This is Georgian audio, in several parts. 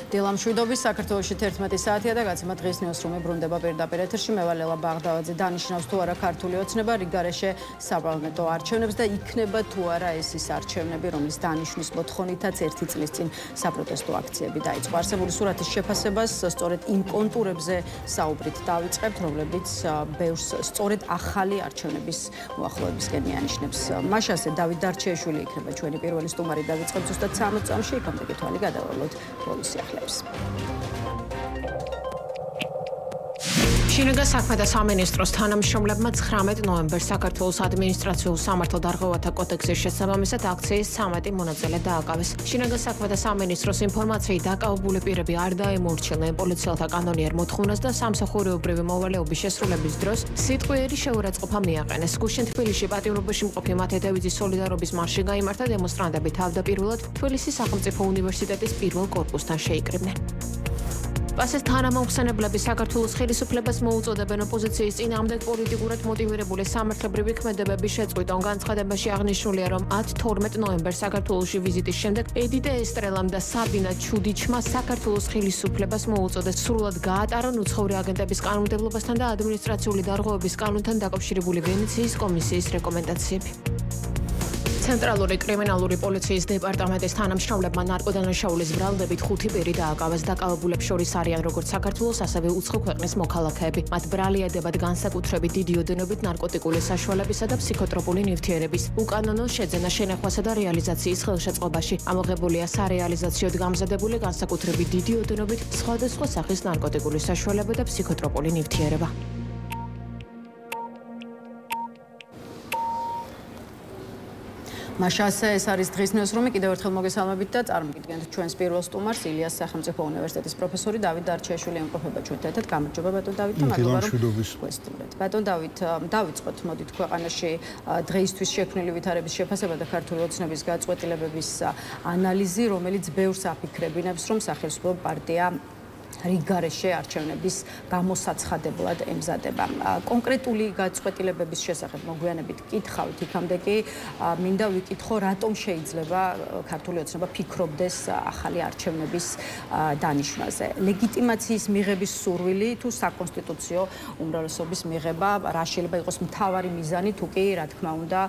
დილამშვიდობის საქართველოში 11 საათია და გაცემა დღის ნიუსრუმი ბრუნდება პირდაპირ ეთერში. მე ვარ ლელა ბაღდავაძე. დანიშნავს თუ არა ქართული ოცნება რიგგარეშე საპარლამენტო არჩევნებს და იქნება თუ არა ეს ის არჩევნები, რომლის დანიშნვის მოთხოვნითაც ერთი წლის წინ საპროტესტო აქციები დაიწყო. არსებული სურათის შეფასებას სწორედ იმ კონტურებზე საუბრით დავიწყებთ, რომლებიც ბევრს სწორედ ახალი არჩევნების მოახლოებისკენ მიანიშნებს. მაშასე დავით დარჩეიშვილი იქნება ჩვენი პირველი სტუმარი და ვიწყებთ ზუსტად 60 წამში, იქამდე კი თვალი გადავავლოთ ბოლის სიახლეებს. შინაგან საქმეთა სამინისტროს თანამშრომლებმა 19 ნოემბერს საქართველოს ადმინისტრაციულ სამართალდარღვევათა კოდექსის შესაბამისად აქციის 13 მონაწილე დააკავეს. შინაგან საქმეთა სამინისტროს ინფორმაციით დაკავებული პირები არ დაემორჩილნენ პოლიციელთა კანონიერ მოთხოვნას და სამსახურეობრივი მოვალეობის შესრულების დროს სიტყვიერი შეურაცხყოფა მიაყენეს. გუშინ თბილისში პატიმრობაში მყოფი მათე დევიძის სოლიდარობის მარში გაიმართა დემონსტრანტები თავდაპირველად თბილისის სახელმწიფო უნივერსიტეტის პირველ კორპუსთან შეიკრიბნენ. პასეს თანამოხსენებლები საქართველოს ხელისუფლებას მოუწოდებენ ოპოზიციის წინააღმდეგ პოლიტიკურად მოტივირებული სამართლებრივი ქმედებების შეწყვეტონ. განცხადებაში აღნიშნულია, რომ 10-12 ნოემბერს საქართველოში ვიზიტის შემდეგ ედიტე ესტრელამ და საბინა ჩუდიჩმა საქართველოს ხელისუფლებას მოუწოდეს სრულად გაატარონ უცხოური აგენტების კანონმდებლობასთან და ადმინისტრაციული დარღვევების კანონთან დაკავშირებული ვენეციის კომისიის რეკომენდაციები. ცენტრალური კრიმინალური პოლიციის დეპარტამენტის თანამშრომლებმა ნარკოდანაშაულის ბრალდებით 5 პირი დააკავეს. დაკავებულებს შორის არიან როგორც საქართველოს, ასევე უცხო ქვეყნის მოქალაქეები. მათ ბრალი ედებათ განსაკუთრებით დიდი ოდენობით ნარკოტიკული საშუალებისა და ფსიქოტროპული ნივთიერების უკანონო შეძენა, შენახვასა და რეალიზაციის ხელშეწყობაში. ამოღებულია სარეალიზაციოდ გამზადებული განსაკუთრებით დიდი ოდენობით სხვადასხვა სახის ნარკოტიკული საშუალება და ფსიქოტროპული ნივთიერება. მაშასე ეს არის დღის ნიუსრუმი. კიდევ ერთხელ მოგესალმებით და წარმოგიდგენთ ჩვენს პირველ სტუმარს, ილიას სახელმწიფო უნივერსიტეტის პროფესორი დავით დარჩეიშვილი იმყოფება ჩვენთან ერთად. გამარჯობა ბატონ დავით და მადლობა რომ გვესტუმრეთ. ბატონ დავით, დავიწყოთ მოდით ქვეყანაში დღეისთვის შექმნილი ვითარების შეფასება და ქართული ოცნების გაწყვეტილებების ანალიზი, რომელიც ბევრს აფიქრებინებს, რომ სახელმწიფო პარტია რიგგარეშე არჩევნების გამოსაცხადებლად ემზადება. კონკრეტული გაწყვეტილებების შესახებ მოგვიანებით კითხავთ, იქამდე კი მინდა ვიკითხო, რატომ შეიძლება ქართული ოცნება ფიქრობდეს ახალი არჩევნების დანიშვნაზე. ლეგიტიმაციის მიღების სურვილი თუ საკონსტიტუციო უმრავლესობის მიღება, რა შეიძლება იყოს მთავარი მიზანი, თუ კი რა თქმა უნდა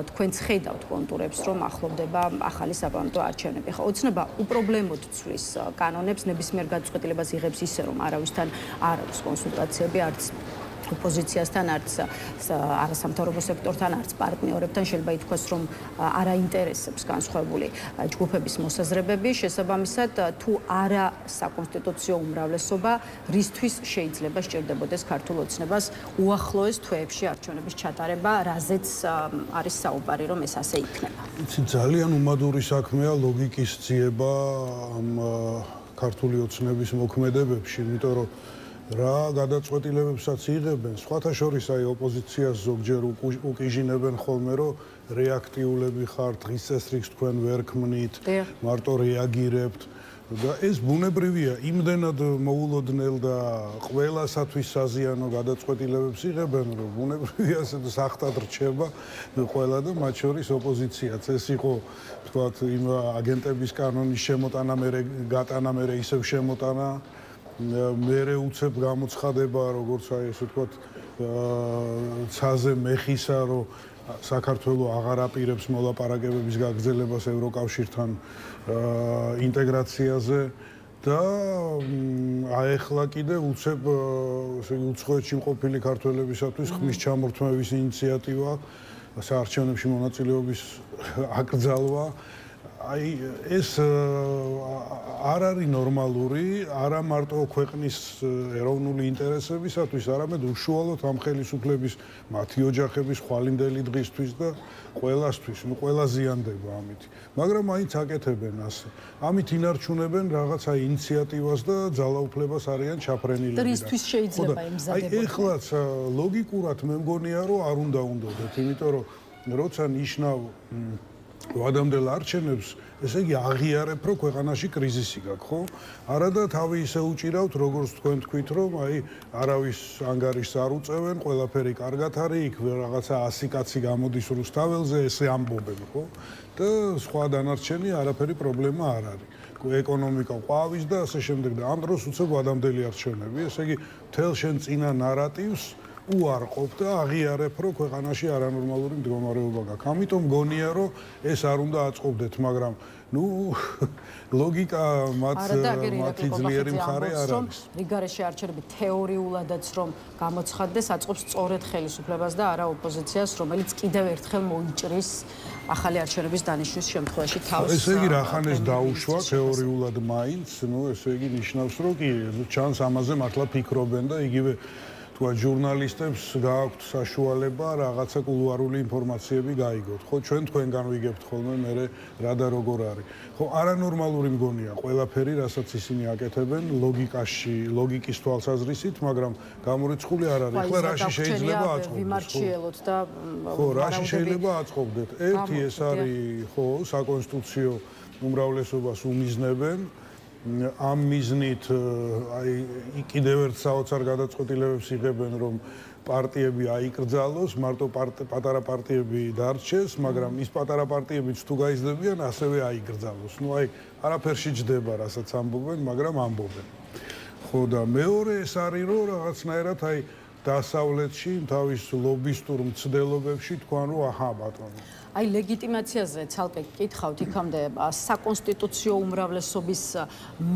თქვენც ხედავთ კონტურებს, რომ ახლოვდება ახალი საპარლამენტო არჩევნები. ხო, ოცნება უპრობლემოდ ცვლის კანონებს, ნებისმიერ გაწყვეტილებას იღებს ისე, რომ არავისთან არ აქვს კონსულტაციები, არც ოპოზიციასთან, არც არასამთავრობო სექტორთან, არც პარტნიორებთან. შეიძლება ითქვას, რომ არ აინტერესებს განსხვავებული ჯგუფების მოსაზრებები. შესაბამისად, თუ არა საკონსტიტუციო უმრავლესობა, რისთვის შეიძლება სჭირდებოდეს ქართულ ოცნებას უახლოეს თვეებში არჩევნების ჩატარება, რაზეც არის საუბარი, რომ ეს ასე იქნება. ძალიან უმადური საქმეა ლოგიკის ძიება ამ ქართული ოცნების მოქმედებებში, იმიტომ რომ რა გადაწყვეტილებებსაც იღებენ, სხვათა შორის აი ოპოზიციას ზოგჯერ უკიჟინებენ ხოლმე, რომ რეაქტიულები ხართ, დღის წესრიგს თქვენ ვერ ქმნით, მარტო რეაგირებთ და ეს ბუნებრივია, იმდენად მოულოდნელ და ყველასათვის საზიანო გადაწყვეტილებებს იღებენ, რომ ბუნებრივია სახტად რჩება ყველა და მათ შორის ოპოზიციაც. ეს იყო თქვათ იმ აგენტების კანონის შემოტანა, გატანა, ისევ შემოტანა, მერე უცებ გამოცხადება, როგორც აი ესე ვთქვათ, ცაზე მეხისა, რომ საქართველოს აღარ აპირებს მოლაპარაკებების გაგრძელებას ევროკავშირთან ინტეგრაციაზე და აეხლა კიდე უცებ უცხოეთში მყოფილი ქართველებისათვის ხმის ჩამორთმევის ინიციატივა, საარჩევნებში მონაწილეობის აკრძალვა. აი ეს არ არის ნორმალური, არა მარტო ქვეყნის ეროვნული ინტერესებისათვის, არამედ უშუალოდ ამ ხელისუფლების მათი ოჯახების ხვალინდელი დღისთვის და ყველასთვის, ყველა ზიანდება ამით. მაგრამ აიც აკეთებენ ასე. ამით ინარჩუნებენ რაღაცა ინიციატივას და ძალაუფლებას არიან ჩაფრენილები. რისთვის შეიძლება ემზადებოდეს? აი ეხლაც ლოგიკურად მე მგონია, რომ არ უნდა უნდოდეთ, იმიტომ რომ როცა ნიშნავ ვადამდელ არჩევნებს, ესე იგი აღიარებ, რომ ქვეყანაში კრიზისი გაქვს, ხო? არადა თავი ისე უჭირავთ, როგორც თქვენ თქვით, რომ აი არავის ანგარიშს არ უწევენ, ყველაფერი კარგად არის, იქ რაღაცა 100 კაცი გამოდის რუსთაველზე, ესე ამბობენ, ხო? და სხვა დანარჩენი არაფერი პრობლემა არ არის. ეკონომიკა ყვავის და ასე შემდეგ და ამ დროს უცებ ადამიანელი არჩევნები, ესე იგი მთელ შენ წინა ნარატივს უარყოფ და აღიარებ, რომ ქვეყანაში არანორმალური მდგომარეობა გაქვს. ამიტომ მგონია, რომ ეს არ უნდა აწყობდეთ, მაგრამ ლოგიკა მათი ძლიერი მხარე არ არის. რიგარეში არჩევნები თეორიულადაც რომ გამოცხადდეს, აწყობს სწორედ ხელისუფლებას და არა ოპოზიციას, რომელიც კიდევ ერთხელ მოიჭრის ახალი არჩევნების დანიშვნის შემთხვევაში თავს. ესე იგი რახანეს დაუშვა თეორიულად მაინც, ესე იგი ნიშნავს, რომ კი ჩანს ამაზე მართლა ფიქრობენ და იგივე თქვა ჟურნალისტებს გააქვთ საშუალება რაღაცა კულუარული ინფორმაციები გაიგოთ. ხო, ჩვენ თქვენგან ვიგებთ ხოლმე მე რა და როგორ არის. ხო, არანორმალური მგონია ყველაფერი, რასაც ისინი აკეთებენ ლოგიკაში, ლოგიკის თვალსაზრისით, მაგრამ გამორიცხული არ არის. ხო, რაში შეიძლება აწყობდეს? ვიმარჩიელოთ და ხო, რაში შეიძლება აწყობდეთ? ერთი ეს არის, ხო, საკონსტიტუციო უმრავლესობას უმიზნებენ. ამ მიზნით აი კიდევ ერთ საოცარ გადაწყვეტილებებს იღებენ, რომ პარტიები აიკრძალოს, მარტო პატარა პარტიები დარჩეს, მაგრამ ის პატარა პარტიებიც თუ გაიზრდებიან, ასევე აიკრძალოს. აი არაფერში ჯდება, რასაც ამბობენ, მაგრამ ამბობენ. ხო და მეორე ეს არის, რომ რაღაცნაირად აი დასავლეთში თავის ლობისტურ მცდელობებში თქვან, რომ აჰა ბატონო აი ლეგიტიმაციაზე ცალკე გკითხავთ იქამდე საკონსტიტუციო უმრავლესობის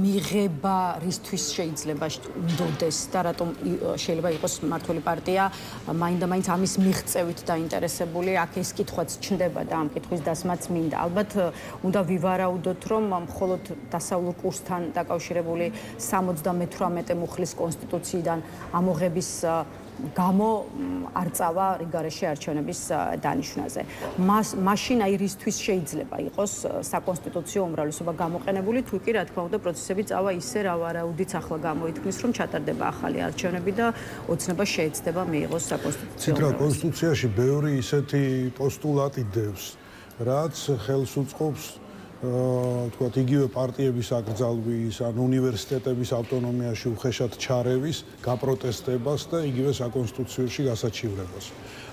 მიღება რისთვის შეიძლება უნდოდეს და რატომ შეიძლება იყოს მმართველი პარტია მაინდა-მაინც ამის მიღწევით დაინტერესებული აქ ეს კითხვაც ჩნდება და ამ კითხვის დასმაც მინდა ალბათ უნდა ვივარაუდოთ რომ მხოლოდ დასავლურ კურსთან დაკავშირებული 78 მუხლის კონსტიტუციიდან ამოღების გამო არ წავა რიგარეში არჩევნების დანიშვნაზე. მაშინ აი რისთვის შეიძლება იყოს საკონსტიტუციო უმრავლესობა გამოყენებული, თუ კი რა თქმა უნდა პროცესები წავა ისე რა ვარაუდიც ახლა გამოითქმის, რომ ჩატარდება ახალი არჩევნები და ოცნება შეეცდება მიიღოს საკონსტიტუციო უმრავლესობა. კონსტიტუციაში ბევრი ისეთი პოსტულატი დევს, რაც ხელს უწყობს თქვათ იგივე პარტიების აკრძალვის, ან უნივერსიტეტების ავტონომიაში უხეშად ჩარევის, გაპროტესტებას და იგივე საკონსტიტუციაში გასაჩივრებას.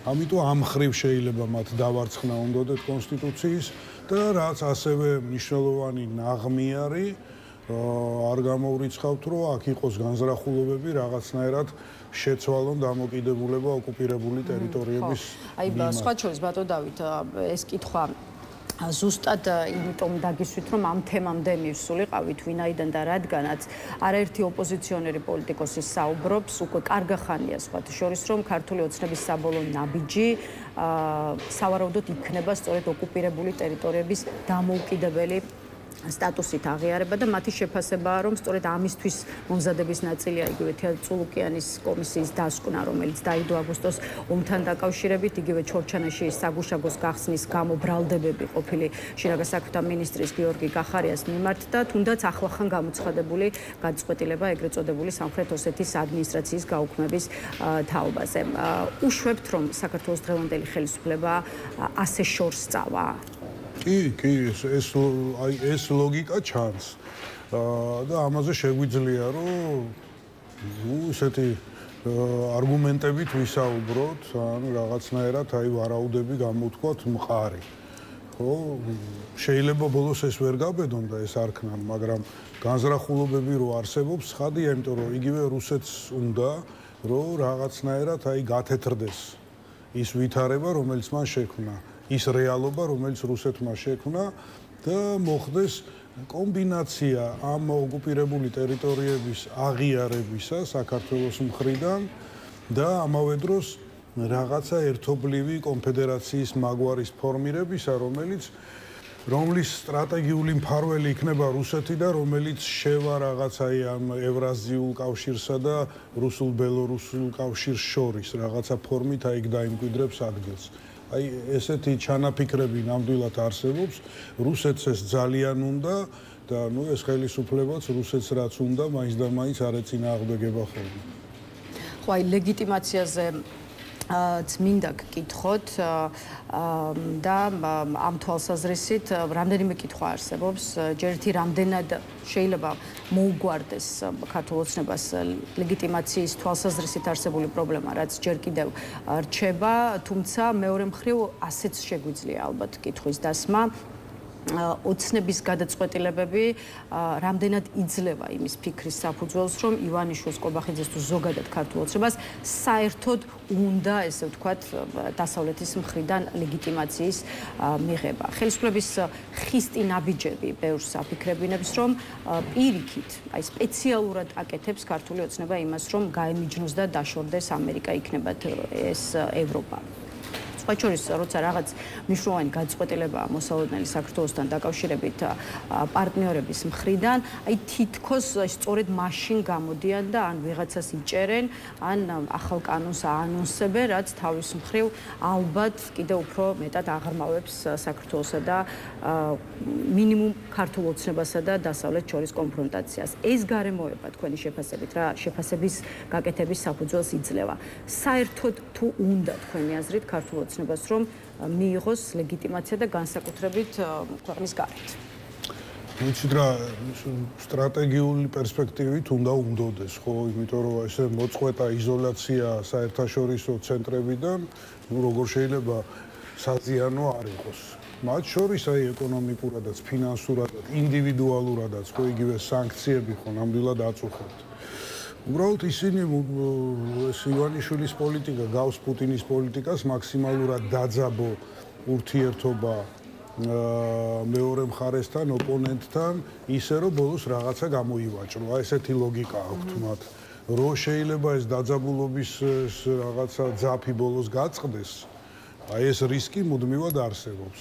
ამიტომ ამ ხრივ შეიძლება მათ დავარცხნა უნდოდეთ კონსტიტუციის და რაც ასევე მნიშვნელოვანი ნაღმი არის, არ გამოვრიცხავთ, რომ აქ იყოს განზრახულობები რაღაცნაირად შეცვალონ დამოკიდებულება ოკუპირებული ტერიტორიების. აი სხვა შორის ბატონ დავით ეს კითხვა ზუსტად იმიტომ დაგისვით რომ ამ თემამდე მივსულიყავით ვინაიდან და რადგანაც არაერთი ოპოზიციონერი პოლიტიკოსი საუბრობს უკვე კარგა ხანია სხვათა შორის რომ ქართული ოცნების საბოლოო ნაბიჯი სავარაუდოდ იქნება სწორედ ოკუპირებული ტერიტორიების დამოუკიდებელი სტატუსით აღიარება და მათი შეფასებაა რომ სწორედ ამისთვის მომზადების ნაწილია იგივე თეატრულუკიანის კომისიის დასკვნა რომელიც დაიდო აგვისტოს ომთან დაკავშირებით იგივე ჩორჩანაში საგუშაგოს გახსნის გამო ბრალდებები ყოფილი შინაგან საქმეთა მინისტრის გიორგი კახარიას მიმართ და თუნდაც ახლახან გამოცხადებული გადაწყვეტილება ეგრეთ წოდებული სამხრეთ ოსეთის ადმინისტრაციის გაუქმების თაობაზე. უშვებთ რომ საქართველოს დღევანდელი ხელისუფლება ასე შორს წავა? კი, ეს ლოგიკა ჩანს. და ამაზე შეგვიძლია რომ ისეთი არგუმენტებით ვისაუბროთ, ან რაღაცნაირად აი ვარაუდები გამოვთქვათ მყარი. ხო, შეიძლება ბოლოს ეს ვერ გაბედონ და ეს არქნან, მაგრამ განზრახულობები რო არსებობს, ხადია, იმიტომ რომ იგივე რუსეთს უნდა რომ რაღაცნაირად აი გათეთრდეს ის ვითარება, რომელიც მან შექმნა. ის რეალობა, რომელიც რუსეთმა შექმნა და მოხდეს კომბინაცია ამ ოკუპირებული ტერიტორიების აღიარებისა საქართველოს მხრიდან და ამავე დროს რაღაცა ერთობლივი კონფედერაციის მაგვარის ფორმირებისა, რომლის სტრატეგიული მფარველი იქნება რუსეთი და რომელიც შევა რაღაცაი ამ ევრაზიულ კავშირსა და რუსულ-ბელორუსულ კავშირს შორის რაღაცა ფორმით აი დაიმკვიდრებს ადგილს. აი ესეთი ჩანაფიქრები ნამდვილად არსებობს, რუსეთს ეს ძალიან უნდა და ეს ხელისუფლებაც რუსეთს რაც უნდა, მაინც და მაინც არ ეწინააღმდეგება ხოლმე. ხო, აი ლეგიტიმაციაზე მინდა გკითხოთ და ამ თვალსაზრისით რამდენიმე კითხვა არსებობს. ჯერ ერთი რამდენად შეიძლება მოუგვარდეს ქართულ ოცნებას ლეგიტიმაციის თვალსაზრისით არსებული პრობლემა, რაც ჯერ კიდევ რჩება, თუმცა მეორე მხრივ ასეც შეგვიძლია ალბათ კითხვის დასმა. ოცნების გადაწყვეტილებები რამდენად იძლევა იმის ფიქრის საფუძველს, რომ ივანიშვილს, ყობახიძეს თუ ზოგადად ქართულ ოცნებას საერთოდ უნდა, ესე ვთქვათ, დასავლეთის მხრიდან ლეგიტიმაციის მიღება. ხელისუფლების ხისტი ნაბიჯები ბევრს აფიქრებინებს, რომ პირიქით, აი სპეციალურად აკეთებს ქართული ოცნება იმას, რომ გაემიჯნოს და დაშორდეს ამერიკა, იქნებათ ეს ევროპა. სხვა შორის, როცა რაღაც მნიშვნელოვანი გადაწყვეტილებაა მოსალოდნელი საქართველოსთან დაკავშირებით პარტნიორების მხრიდან, აი თითქოს სწორედ მაშინ გამოდიან და ან ვიღაცას იჭერენ, ან ახალ კანონს აანონსებენ, რაც თავის მხრივ ალბათ კიდევ უფრო მეტად აღრმავებს საქართველოსა და მინიმუმ ქართულ ოცნებასა და დასავლეთს შორის კონფრონტაციას. ეს გარემოება თქვენი შეფასებით რა შეფასების გაკეთების საფუძველს იძლევა. საერთოდ თუ უნდა თქვენი აზრით ქართულ ოცნებას რომ მიიღოს ლეგიტიმაცია და განსაკუთრებით ქვეყნის გარეთ. ვიცით რა, სტრატეგიული პერსპექტივით უნდა უნდოდეს, ხო, იმიტომ რომ ესე მოწყვეტა იზოლაცია საერთაშორისო ცენტრებიდან, ну როგორ შეიძლება საზიანო არ იყოს. მათ შორის აი ეკონომიკურადაც, ფინანსურადაც, ინდივიდუალურადაც, ხო, იგივე სანქციები ხო ნამდვილად აწუხებთ. უბრალოდ ისინი ეს ივანიშვილის პოლიტიკა გავს პუტინის პოლიტიკას მაქსიმალურად დაძაბო ურთიერთობა მეორე მხარესთან, ოპონენტთან, ისე რომ ბოლოს რაღაცა გამოივაჭრო. აი ესეთი ლოგიკა აქვთ მათ. რო შეიძლება ეს დაძაბულობის რაღაცა ძაფი ბოლოს გაწყდეს, აი ეს რისკი მუდმივად არსებობს.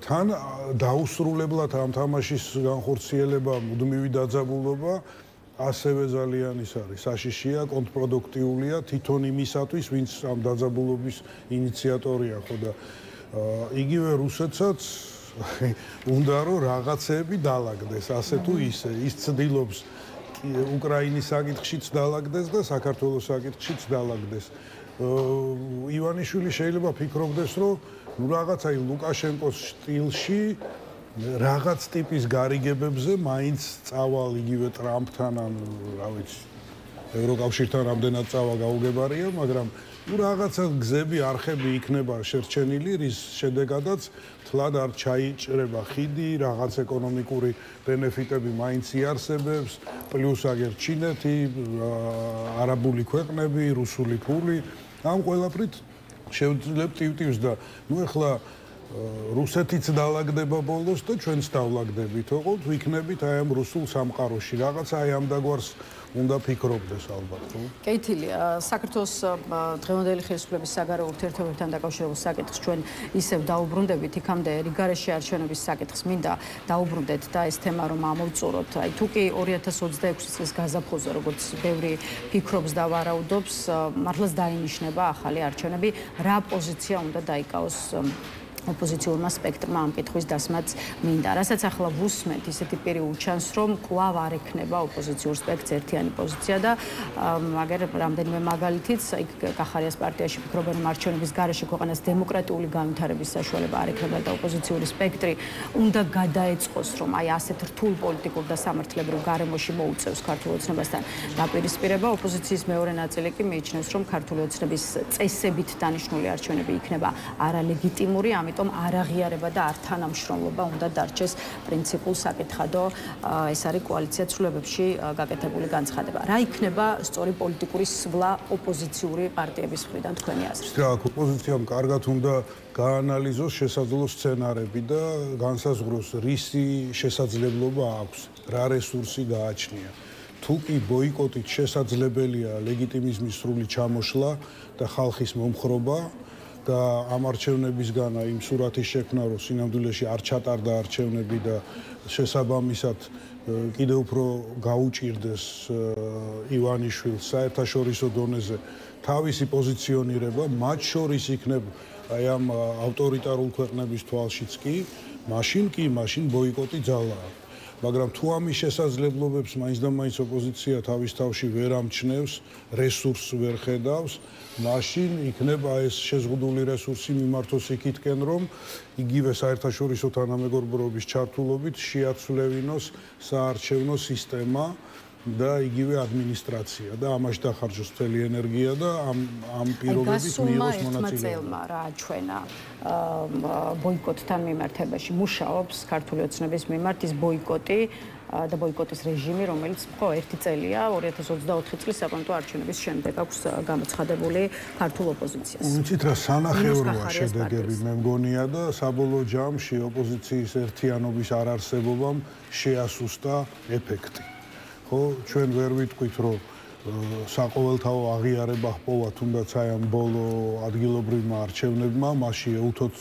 თან დაუსრულებლად ამ თამაშის განხორციელება, მუდმივი დაძაბულობა ასევე ძალიან ის არის საშიშია, კონტრპროდუქტიულია თვითონ იმისათვის, ვინც ამ დაძაბულობის ინიციატორია, ხო და იგივე რუსეთსაც უნდა რომ რაღაცეები დაალაგდეს, ასე თუ ისე. ის ცდილობს უკრაინის საკითხშიც დაალაგდეს და საქართველოს საკითხშიც დაალაგდეს. ივანიშვილი შეიძლება ფიქრობდეს, რომ ნუ რაღაცა ლუკაშენკოს სტილში რაღაც ტიპის გარიგებებზე მაინც წავალ იგივე ტრამპთან ან რა ვიცი ევროკავშირთან რამდენად წავა გაუგებარია, მაგრამ ნუ რაღაცა გზები, არხები იქნება შერჩენილი, რის შედეგადაც თლად არ ჩაიჭრება ხიდი, რაღაც ეკონომიკური ბენეფიტები მაინც იარსებებს, პლუს აგერ ჩინეთი, არაბული ქვეყნები, რუსული ფული, ამ ყველაფრით შევძლებთ ტივტივს და ნუ ეხლა რუსეთიც დაალაგდება ბოლოს და ჩვენც დავლაგდებით, ოღონდ ვიქნებით აი ამ რუსულ სამყაროში. რაღაცა აი ამ დაგვარს უნდა ფიქრობდეს ალბათ, ხო? კეთილი, საქართველოს დღევანდელი ხელისუფლების საგარეო ურთიერთობებთან დაკავშირებულ საკითხს ჩვენ ისევ დაუბრუნდებით, იქამდე რიგარეში არჩევნების საკითხს მინდა დაუბრუნდეთ და ეს თემა რომ ამოვწუროთ. აი თუ კი 2026 წლის გაზაფხულზე, როგორც ბევრი ფიქრობს და ვარაუდობს, მართლაც დაინიშნება ახალი არჩევნები, რა პოზიცია უნდა დაიკავოს ოპოზიციურმა სპექტრმა ამ კითხვის დასმაც მინდა. რასაც ახლა ვუსმენთ, ისეთი პირი უჩანს, რომ კვლავ არ ექნება ოპოზიციურ სპექტრს ერთიანი პოზიცია და მაგერ რამდენიმე მაგალითიც, იქ კახარიას პარტიაში ფიქრობენ, რომ არჩევნების გარეშე ქვეყანას დემოკრატიული განვითარების საშუალება არ ექნება და ოპოზიციური სპექტრი უნდა გადაეწყოს, რომ აი ასეთ რთულ პოლიტიკურ და სამართლებრივ გარემოში მოუწევს ქართულ ოცნებასთან დაპირისპირება. ოპოზიციის მეორე ნაწილი კი მიიჩნევს, რომ ქართული ოცნების წესებით დანიშნული არჩევნები იქნება არალეგიტიმური, ამიტომ არაღიარება და არ თანამშრომლობა უნდა დარჩეს პრინციპულ საკითხადო. ეს არის კოალიცია ცვლილებებში გაკეთებული განცხადება. რა იქნება სწორი პოლიტიკური სვლა ოპოზიციური პარტიების მხრიდან თქვენი აზრით? აქ ოპოზიციამ კარგად უნდა გაანალიზოს შესაძლო სცენარები და განსაზღვროს რისი შესაძლებლობა აქვს, რა რესურსი გააჩნია. თუ კი ბოიკოტით შესაძლებელია ლეგიტიმიზმის სრული ჩამოშლა და ხალხის მომხრობა და ამ არჩევნებისგან იმ სურათის შექმნა, რომ სინამდვილეში არ ჩატარდა არჩევნები და შესაბამისად კიდევ უფრო გაუჭირდეს ივანიშვილს საერთაშორისო დონეზე თავისი პოზიციონირება, მათ შორის იქნება აი ამ ავტორიტარულ ქვეყნების თვალშიც კი, მაშინ ბოიკოტი ძალაა. მაგრამ თუ ამის შესაძლებლობებს მაინც და მაინც ოპოზიცია თავის თავში ვერ ამჩნევს, რესურსს ვერ ხედავს, მაშინ იქნება ეს შეზღუდული რესურსი მიმართოს იქითკენ, რომ იგივე საერთაშორისო თანამეგობრობის ჩართულობით შეაცვლევინოს საარჩევნო სისტემა და იგივე ადმინისტრაცია და ამაში დახარჯოს მთელი ენერგია და ამ პირობებით მიიღოს მონაწილეობა. რა აჩვენა ბოიკოტთან მიმართებაში მუშაობს ქართული ოცნების მიმართ ის ბოიკოტი და ბოიკოტის რეჟიმი, რომელიც ხო ერთი წელია 2024 წლის საპარლამენტო არჩევნების შემდეგ აქვს გამოცხადებული ქართულ ოპოზიციას. ვიცით რა სანახევროა შედეგები მე მგონია და საბოლოო ჯამში ოპოზიციის ერთიანობის არარსებობამ შეასუსტა ეფექტი. ხო, ჩვენ ვერ ვიტყვით, რომ საყოველთაო აღიარება ჰპოვა თუნდაც აი ამ ბოლო ადგილობრივმა არჩევნებმა, მასში ეუთოც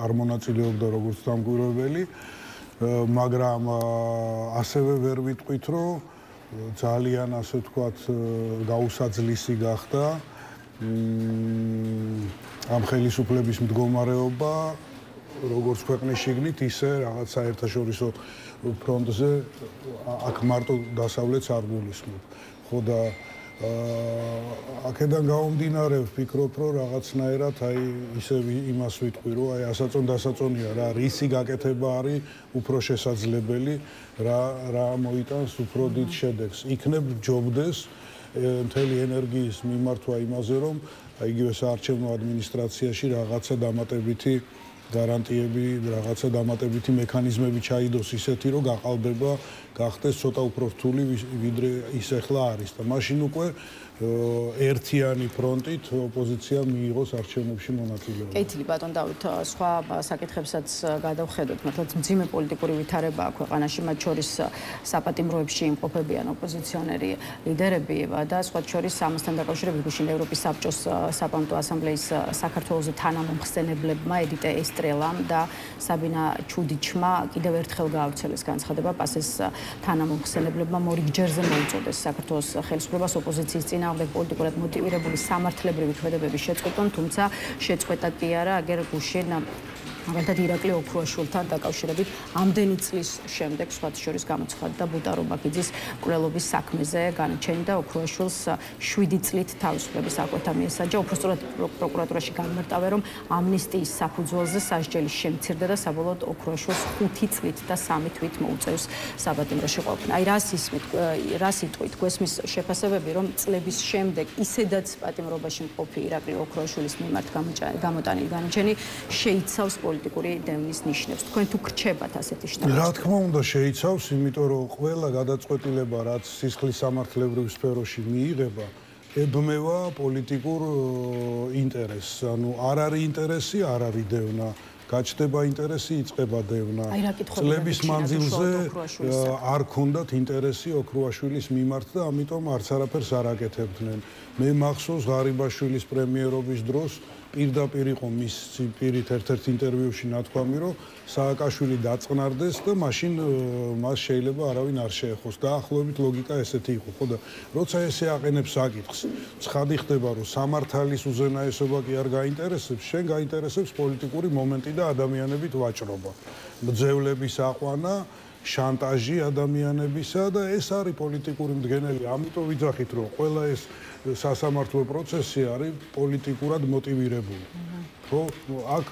არ მონაწილეობდა როგორც დამკვირვებელი, მაგრამ ასევე ვერ ვიტყვით, რომ ძალიან ასე ვთქვათ გაუსაძლისი გახდა ამ ხელისუფლების მდგომარეობა როგორც ქვეყნის შიგნით, ისე რაღაც საერთაშორისო ფრონტზე აქ მარტო დასავლეთს არ გულისხმობ. ხო და აქედან გამომდინარე ვფიქრობ, რომ რაღაცნაირად აი ისე იმას ვიტყვი, რომ აი ასაწონ-დასაწონია რა, რისი გაკეთება არის უფრო შესაძლებელი, რა მოიტანს უფრო დიდ შედეგს. იქნებ ჯობდეს მთელი ენერგიის მიმართვა იმაზე, რომ აი იგივე საარჩევნო ადმინისტრაციაში რაღაცა დამატებითი გარანტიები, რაღაცა დამატებითი მექანიზმები ჩაიდოს ისეთი, რომ გაყალბება გახდეს ცოტა უფრო რთული, ვიდრე ის ახლა არის და მაშინ უკვე ერთიანი ფრონტით ოპოზიცია მიიღოს არჩევნებში მონაწილეობა. კეთილი ბატონ დავით, სხვა საკითხებსაც გადავხედოთ, მართლაც მძიმე პოლიტიკური ვითარება აქვს ქვეყანაში, მათ შორის საპატიმროებში იმყოფებიან ოპოზიციონერი ლიდერები და სხვა შორის ამასთან დაკავშირებით გუშინ ევროპის საბჭოს საპარლამენტო ასამბლეის საქართველოს თანამომხსენებლებმა ედიტე ესტრელამ და საბინა ჩუდიჩმა კიდევ ერთხელ გაავრცელეს განცხადება პასეს თანამომხსენებლებმა მორიგჯერზე მოუწოდეს საქართველოს ხელისუფლებას ოპოზიციის წინააღმდეგ პოლიტიკურად მოტივირებული სამართლებრივი ქმედებების შეწყვეტონ, თუმცა შეწყვეტა კი არა, აგერ გუშინ მაგალითად ირაკლი ოქრუაშვილთან დაკავშირებით ამდენი წლის შემდეგ სხვათა შორის გამოცხადდა ბუტარო ბაქიძის მკვლელობის საქმეზე განაჩენი და ოქრუაშვილს 7 წლით თავისუფლების აკვეთა მიესაჯა. უпростоრად პროკურატურაში გამარტავე, რომ ამნისტიის საფუძველზე სასჯელი შემცირდა და საბოლოოდ ოქრუაშვილს 5 წლით და 3 თვით მოუწევს საბატიმროში ყოფნა. აი რას იტყვით გვესმის შეფასებები, რომ წლების შემდეგ ისედაც პატიმრობაში მყოფი ირაკლი ოქრუაშვილის მიმართ გამოტანილი განაჩენი შეიცავს პოლიტიკური დევნის ნიშნებს. თქვენ თუ გრჩებათ ასეთი შტაბი? რა თქმა უნდა შეიცავს, იმიტომ რომ ყველა გადაწყვეტილება, რაც სისხლის სამართლებრივ სფეროში მიიღება, ებმევა პოლიტიკურ ინტერესს. ანუ არ არის ინტერესი, არ არის დევნა. გაჩნდება ინტერესი, იწყება დევნა. წლების მანძილზე არ ქონდათ ინტერესი ოქრუაშვილის მიმართ და ამიტომ არც არაფერს არ აკეთებდნენ. მე მახსოვს ღარიბაშვილის პრემიერობის დროს პირდაპირ იყო მის პირით ერთ-ერთ ინტერვიუში ნათქვამი, რომ სააკაშვილი დაწყნარდეს და მაშინ მას შეიძლება არავინ არ შეეხოს. დაახლოებით ლოგიკა ესეთი იყო, ხო და როცა ესე აყენებს საკითხს, ცხადი ხდება, რომ სამართალის უზენაესობა კი არ გაინტერესებს, შენ გაინტერესებს პოლიტიკური მომენტი და ადამიანებით ვაჭრობა. მძევლების აყვანა, შანტაჟი ადამიანებისა და ეს არის პოლიტიკური მდგენელი. ამიტომ ვიძახით, რომ ყველა ეს სასამართლო პროცესი არის პოლიტიკურად მოტივირებული. ხო, აქ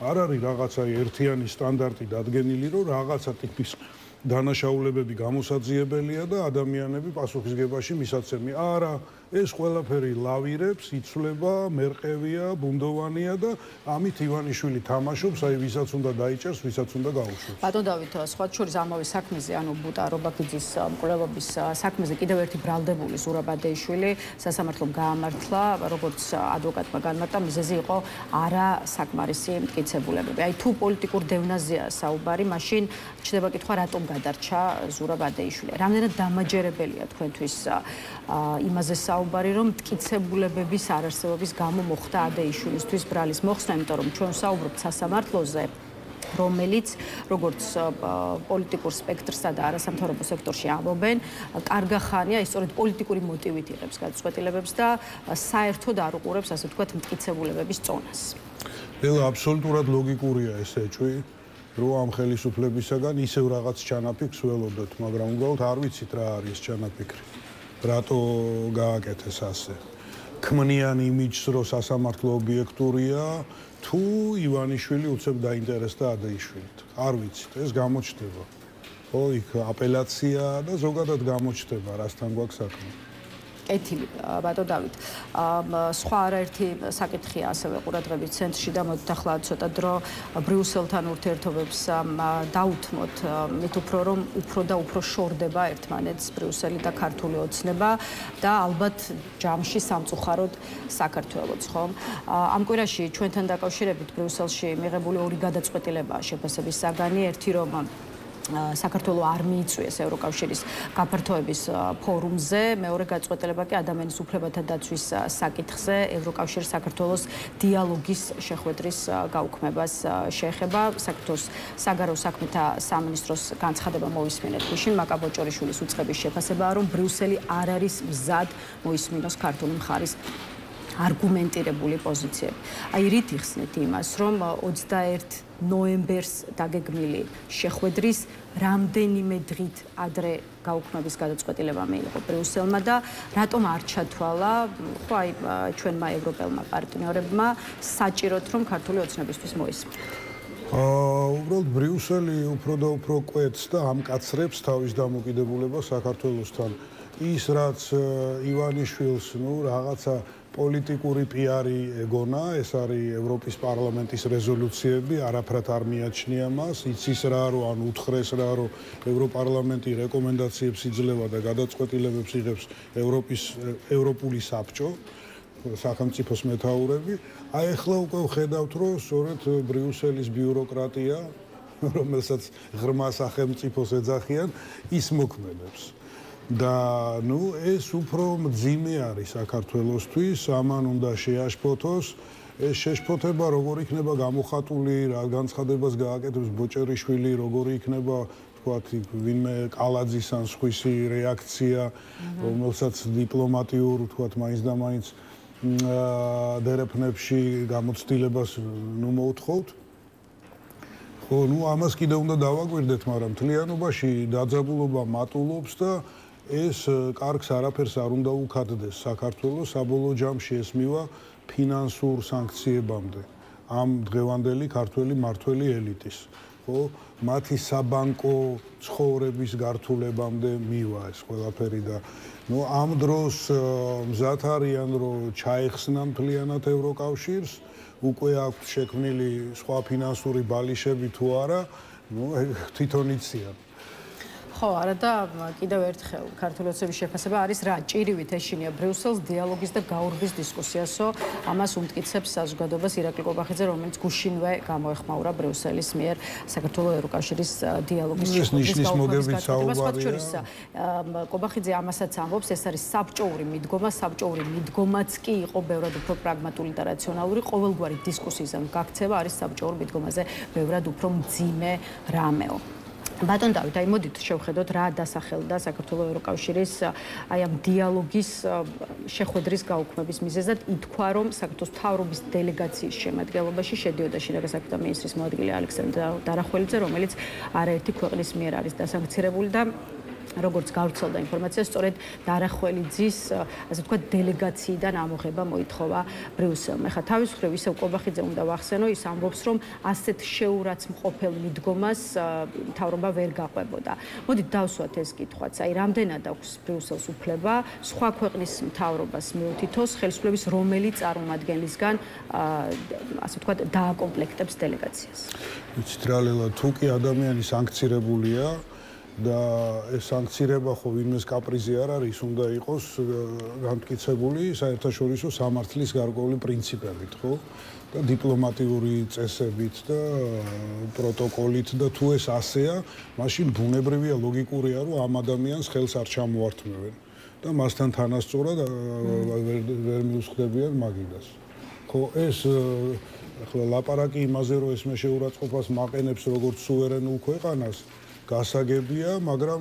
არ არის რაღაცა ერთიანი სტანდარტი დადგენილი, რომ რაღაცა ტიპის დანაშაულებები გამოსაძიებელია და ადამიანები პასუხისგებაში მისაცემი. არა, ეს ყველაფერი ლავირებს, იცვლება, მერყევია, ბუნდოვანია და ამით ივანიშვილი თამაშობს, აი ვისაც უნდა დაიჭერს, ვისაც უნდა გაუშვებს. ბატონ დავით, სხვა შორის ამავე საქმეზე, ანუ ბუტარო ბაქიძის მკვლელობის საქმეზე კიდევ ერთი ბრალდებული ზურაბ ადეიშვილი სასამართლომ გაამართლა, როგორც ადვოკატმა განმარტა, მიზეზი იყო არა საკმარისი მტკიცებულებები. აი თუ პოლიტიკურ დევნაზეა საუბარი, მაშინ ჩნდება კითხვა, რატომ გადარჩა ზურაბ ადეიშვილი. რამდენად დამაჯერებელია თქვენთვის იმაზე საუბარი, რომ მტკიცებულებების არარსებობის გამო მოხდა ადეიშვილისთვის ბრალის მოხსნა, იმიტომ რომ ჩვენ საუბრობთ სასამართლოზე, რომელიც როგორც პოლიტიკურ სპექტრსა და არასამთავრობო სექტორში ამბობენ, კარგა ხანია ის სწორედ პოლიტიკური მოტივით იღებს გადაწყვეტილებებს და საერთოდ არ უყურებს, ასე ვთქვათ, მტკიცებულებების წონას. ნელა აბსოლუტურად ლოგიკურია ეს ეჭვი, რომ ამ ხელისუფლებისაგან ისევ რაღაც ჩანაფიქრს ველოდოთ, მაგრამ უბრალოდ არ ვიცით რა არის ჩანაფიქრი. რატო გააკეთეს ასე? ქმნიან იმიჯს, რომ სასამართლო ობიექტურია, თუ ივანიშვილი უცებ დაინტერესდა ადეიშვილით. არ ვიცით, ეს გამოჩნდება. ხო, იქ აპელაცია და ზოგადად გამოჩნდება, რასთან გვაქვს საქმე. კეთილი ბატონ დავით. სხვა არაერთი საკითხია ასევე ყურადღების ცენტრში და მოდით ახლა ცოტა დრო ბრიუსელთან ურთიერთობებს დაუთმოთ, მით უფრო რომ უფრო და უფრო შორდება ერთმანეთს ბრიუსელი და ქართული ოცნება და ალბათ ჯამში სამწუხაროდ საქართველოც, ხო? ამ კვირაში ჩვენთან დაკავშირებით ბრიუსელში მიღებული ორი გადაწყვეტილებაა შეფასების საგანი, ერთი რომ საქართველოს არ მიიწვიეს ევროკავშირის გაფართოების ფორუმზე, მეორე გადაწყვეტილება კი ადამიანის უფლებათა დაცვის საკითხზე ევროკავშირის საქართველოს დიალოგის შეხვედრის გაუქმებას შეეხება. საქართველოს საგარეო საქმეთა სამინისტროს განცხადება მოვისმინეთ გუშინ მაკაბოჭორიშვილის უწყების შეფასებაა, რომ ბრიუსელი არ არის მზად მოისმინოს ქართული მხარის არგუმენტირებული პოზიციები. აი რით იხსნით იმას, რომ 21 ნოემბერს დაგეგმილი შეხვედრის რამდენიმე დღით ადრე გაუქმების გადაწყვეტილება მიიღო ბრიუსელმა და რატომ არ ჩათვალა, ხო აი ჩვენმა ევროპელმა პარტნიორებმა საჭიროდ რომ ქართული ოცნებისთვის მოისმინოს. უბრალოდ ბრიუსელი უფრო და უფრო კვეთს და ამკაცრებს თავის დამოკიდებულებას საქართველოსთან. ის რაც ივანიშვილს, რაღაცა პოლიტიკური პიარი ეგონა, ეს არის ევროპის პარლამენტის რეზოლუციები, არაფრად არ მიაჩნია მას, იცის რა, რომ ან უთხრეს რა, რომ ევროპარლამენტი რეკომენდაციებს იძლევა და გადაწყვეტილებებს იღებს ევროპული საბჭო, სახელმწიფოს მეთაურები. აი ახლა უკვე ვხედავთ, რომ სწორედ ბრიუსელის ბიუროკრატია, რომელსაც ღრმა სახელმწიფოს ეძახიან, ის მოქმედებს. და ეს უფრო მძიმე არის საქართველოსთვის, ამან უნდა შეაშფოთოს. ეს შეშფოთება როგორ იქნება გამოხატული, რა განცხადებას გააკეთებს ბოჭერიშვილი, როგორ იქნება თქვათ ვინმე კალაძის ან სხვისი რეაქცია, რომელსაც დიპლომატიურ თქვათ მაინც და მაინც დერეფნებში გამოცდილებას მოუთხოვთ. ხო, ამას კიდევ უნდა დავაკვირდეთ, მაგრამ მთლიანობაში დაძაბულობა მატულობს და ეს კარგს არაფერს არ უნდა უქადდეს საქართველოს, საბოლოო ჯამში ეს მივა ფინანსურ სანქციებამდე ამ დღევანდელი ქართველი მართველი ელიტის, ხო, მათი საბანკო ცხოვრების გართულებამდე მივა ეს ყველაფერი და ამ დროს მზად არიან რომ ჩაეხსნა მთლიანად ევროკავშირს, უკვე აქვს შექმნილი სხვა ფინანსური ბალიშები თუ არა, თვითონ იციან. ხო, არა და კიდევ ერთხელ ქართული ოცნების შეფასება არის რა, ჭირივით ეშინია ბრიუსელს დიალოგის და გაურბის დისკუსიასო, ამას უმტკიცებს საზოგადოებას ირაკლი კობახიძე, რომელიც გუშინვე გამოეხმაურა ბრიუსელის მიერ საქართველოს ევროკავშირის დიალოგის შეხვედრის გაუქმების გადაწყვეტილებას. კობახიძე ამასაც ამბობს, ეს არის საბჭოური მიდგომა, საბჭოური მიდგომაც კი იყო ბევრად უფრო პრაგმატული და რაციონალური, ყოველგვარი დისკუსიის ან გაქცევა არის საბჭოურ მიდგომაზე ბევრად უფრო მძიმე რამეო. ბატონ დავით, აი მოდით შევხედოთ რა დასახელდა საქართველოს ევროკავშირის აი ამ დიალოგის შეხვედრის გაუქმების მიზეზად. ითქვა, რომ საქართველოს მთავრობის დელეგაციის შემადგენლობაში შედიოდა შინაგან საქმეთა მინისტრის მოადგილე ალექსანდრე დარახველიძე, რომელიც არაერთი ქვეყნის მიერ არის დასანქცირებული და როგორც გავრცელდა ინფორმაცია, სწორედ დარახველიძის, ასე ვთქვათ, დელეგაციიდან ამოღება მოითხოვა ბრიუსელმა. ეხლა თავის მხრივ ისევ კობახიძე უნდა ვახსენო, ის ამბობს, რომ ასეთ შეურაცხმყოფელ მიდგომას მთავრობა ვერ გაყვებოდა. მოდით დავსვათ ეს კითხვაც, აი რამდენად აქვს ბრიუსელს უფლება სხვა ქვეყნის მთავრობას მიუთითოს ხელისუფლების რომელი წარმომადგენლისგან, ასე ვთქვათ, დააკომპლექტებს დელეგაციას. იცით რა ლელა, თუ კი ადამიანი სანქცირებულია და ეს სანქცირება ხო ვინმეს კაპრიზი არ არის, უნდა იყოს განმტკიცებული საერთაშორისო სამართლის გარკვეული პრინციპებით, ხო? და დიპლომატიური წესებით და პროტოკოლით და თუ ეს ასეა, მაშინ ბუნებრივია, ლოგიკურია, რომ ამ ადამიანს ხელს არ ჩამოართმევენ და მასთან თანასწორად ვერ მიუსხდებიან მაგიდას. ხო, ეს ახლა ლაპარაკი იმაზე, რომ ეს შეურაცხყოფას მაყენებს როგორც სუვერენულ ქვეყანას, გასაგებია, მაგრამ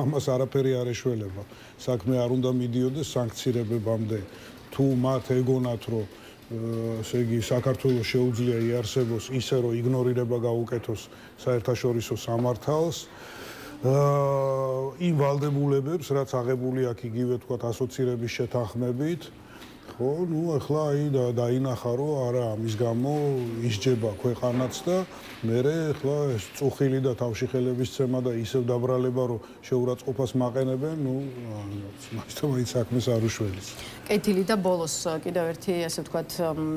ამას არაფერი არ ეშველება. საქმე არ უნდა მიდიოდეს სანქცირებებამდე. თუ მათ ეგონათ, რომ ესე იგი საქართველოს შეუძლია იარსებოს ისე, რომ იგნორირება გაუკეთოს საერთაშორისო სამართალს, იმ ვალდებულებებს, რაც აღებული აქვს იგივე თქვათ ასოცირების შეთანხმებით, ხო? ნუ ახლა აი დაინახა რომ არა ამის გამო ისჯება ქვეყანაც და მერე ახლა ეს წუხილი და თავშეხელების ცემა და ისევ დაბრალება რომ შეურაცხყოფას მაყენებენ, ნუ მაინც საქმეს არ უშველის. კეთილი და ბოლოს კიდევ ერთი ასე ვთქვათ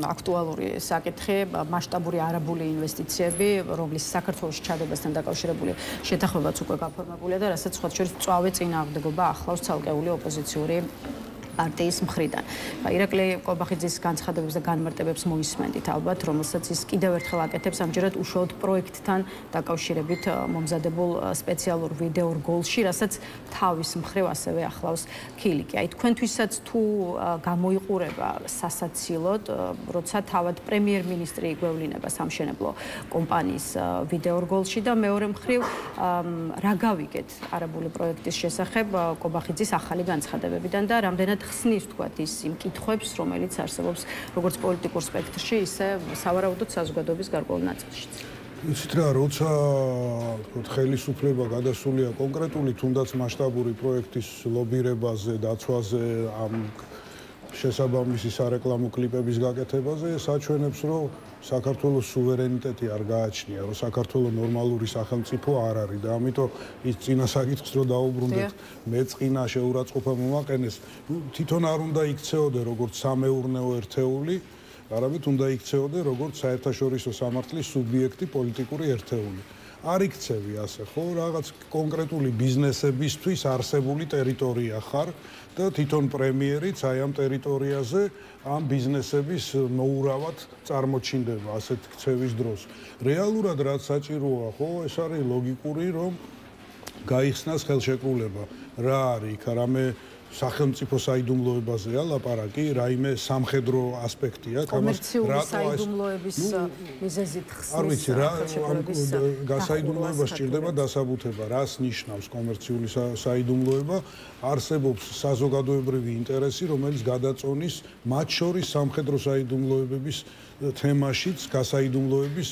აქტუალური საკითხი, მასშტაბური არაბული ინვესტიციები, რომლის საქართველოს ჩადებასთან დაკავშირებული შეთანხმებაც უკვე გაფორმებულია და რასაც სხვა შორის მწვავე წინააღმდეგობა ახლავს ცალკეული ოპოზიციური პარტიის მხრიდან. ირაკლი კობახიძის განცხადებებს და განმარტებებს მოისმენდით ალბათ, რომელსაც ის კიდევ ერთხელ აკეთებს ამჯერად უშუალოდ პროექტთან დაკავშირებით მომზადებულ სპეციალურ ვიდეო რგოლში, რასაც თავის მხრივ ასევე ახლავს ქილიკი. აი თქვენთვისაც თუ გამოიყურება სასაცილოდ, როცა თავად პრემიერ-მინისტრი იგვევლინება სამშენებლო კომპანიის ვიდეო რგოლში და მეორე მხრივ რა გავიგეთ არაბული პროექტის შესახებ კობახიძის ახალი განცხადებებიდან და რამდენად ხსნის თქვათ ის იმ კითხვებს, რომელიც არსებობს როგორც პოლიტიკურ სპექტრში, ისე სავარაუდოდ საზოგადოების გარკვეულ ნაწილშიც. იცით რა, როცა ხელისუფლება გადასულია კონკრეტული თუნდაც მასშტაბური პროექტის ლობირებაზე, დაცვაზე, ამ შესაბამისი სარეკლამო კლიპების გაკეთებაზე, საჩვენებს, რომ საქართველოს სუვერენიტეტი არ გააჩნია, რომ საქართველოს ნორმალური სახელმწიფო არ არის და ამიტომ ის წინა საკითხს რო დაუბრუნდეთ, მეწყინა შეურაცხყოფა მომაყენეს, თვითონ არ უნდა იქცეოდე როგორც სამეურნეო ერთეული, არამედ უნდა იქცეოდე როგორც საერთაშორისო სამართლის სუბიექტი პოლიტიკური ერთეული. არ იქცევი ასე, ხო, რაღაც კონკრეტული ბიზნესებისთვის არსებული ტერიტორია ხარ და თვითონ პრემიერიც აი ამ ტერიტორიაზე ამ ბიზნესების მოურავად წარმოჩინდება ასეთ ქცევის დროს. რეალურად რაც საჭიროა, ხო, ეს არის ლოგიკური, რომ გაიხსნას ხელშეკრულება. რა არის იქ, რამე სახელმწიფო საიდუმლოებაზეა ლაპარაკი, რაიმე სამხედრო ასპექტია, კომერციული საიდუმლოების მიზეზით ხსნის ხელშეკრულების გასაიდუმლოება სჭირდება დასაბუთება, რას ნიშნავს კომერციული საიდუმლოება, არსებობს საზოგადოებრივი ინტერესი, რომელიც გადაწონის მათ შორის სამხედრო საიდუმლოებების თემაშიც გასაიდუმლოების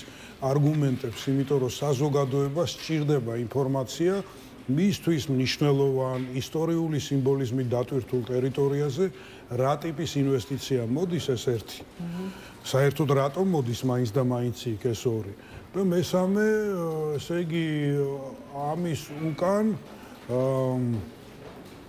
არგუმენტებს, იმიტომ რომ საზოგადოებას სჭირდება ინფორმაცია მისთვის მნიშვნელოვან ისტორიული სიმბოლიზმით დატვირთულ ტერიტორიაზე რა ტიპის ინვესტიცია მოდის ეს ერთი. საერთოდ რატომ მოდის მაინც და მაინც იქ ეს ორი. და მესამე, ესე იგი ამის უკან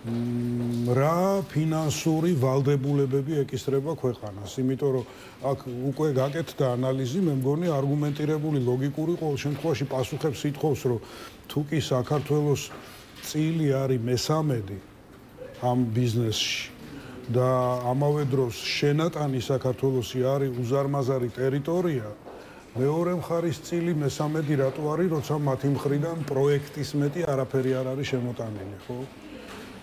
რა ფინანსური ვალდებულებები ეკისრება ქვეყანას, იმიტომ რომ აქ უკვე გაკეთდა ანალიზი, მე მგონი არგუმენტირებული, ლოგიკური ყოველ შემთხვევაში პასუხებს ითხოვს, რომ თუ კი საქართველოს წილი არის მესამედი ამ ბიზნესში და ამავე დროს შენატანი საქართველოსი არის უზარმაზარი ტერიტორია, მეორე მხარის წილი მესამედი რატო არის, როცა მათი მხრიდან პროექტის მეტი არაფერი არ არის შემოტანილი, ხო?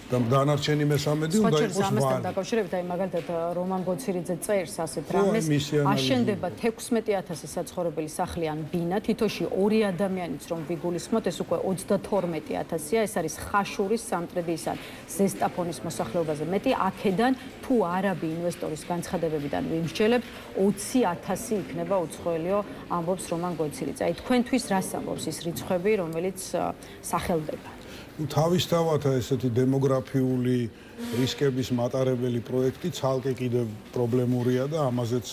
და დანარჩენი მესამედი უნდა იყოს ვარი. ამასთან დაკავშირებით, აი მაგალითად რომან გოცირიძე წერს ასეთ რამეს, აშენდება 16,000 საცხოვრებელი სახლი ან ბინა, თითოში 2 ადამიანიც რომ ვიგულისხმოთ, ეს უკვე 32,000-ია, ეს არის ხაშურის, სამტრედიის ან ზესტაფონის მოსახლეობაზე მეტი, აქედან თუ არაბი ინვესტორის განცხადებებიდან ვიმსჯელებთ, 20,000 იქნება უცხოელიო, ამბობს რომან გოცირიძე. აი თქვენთვის რას ამბობს ის რიცხვები, რომელიც სახელდება? თავისთავად ესეთი დემოგრაფიული რისკების მატარებელი პროექტი ცალკე კიდევ პრობლემურია და ამაზეც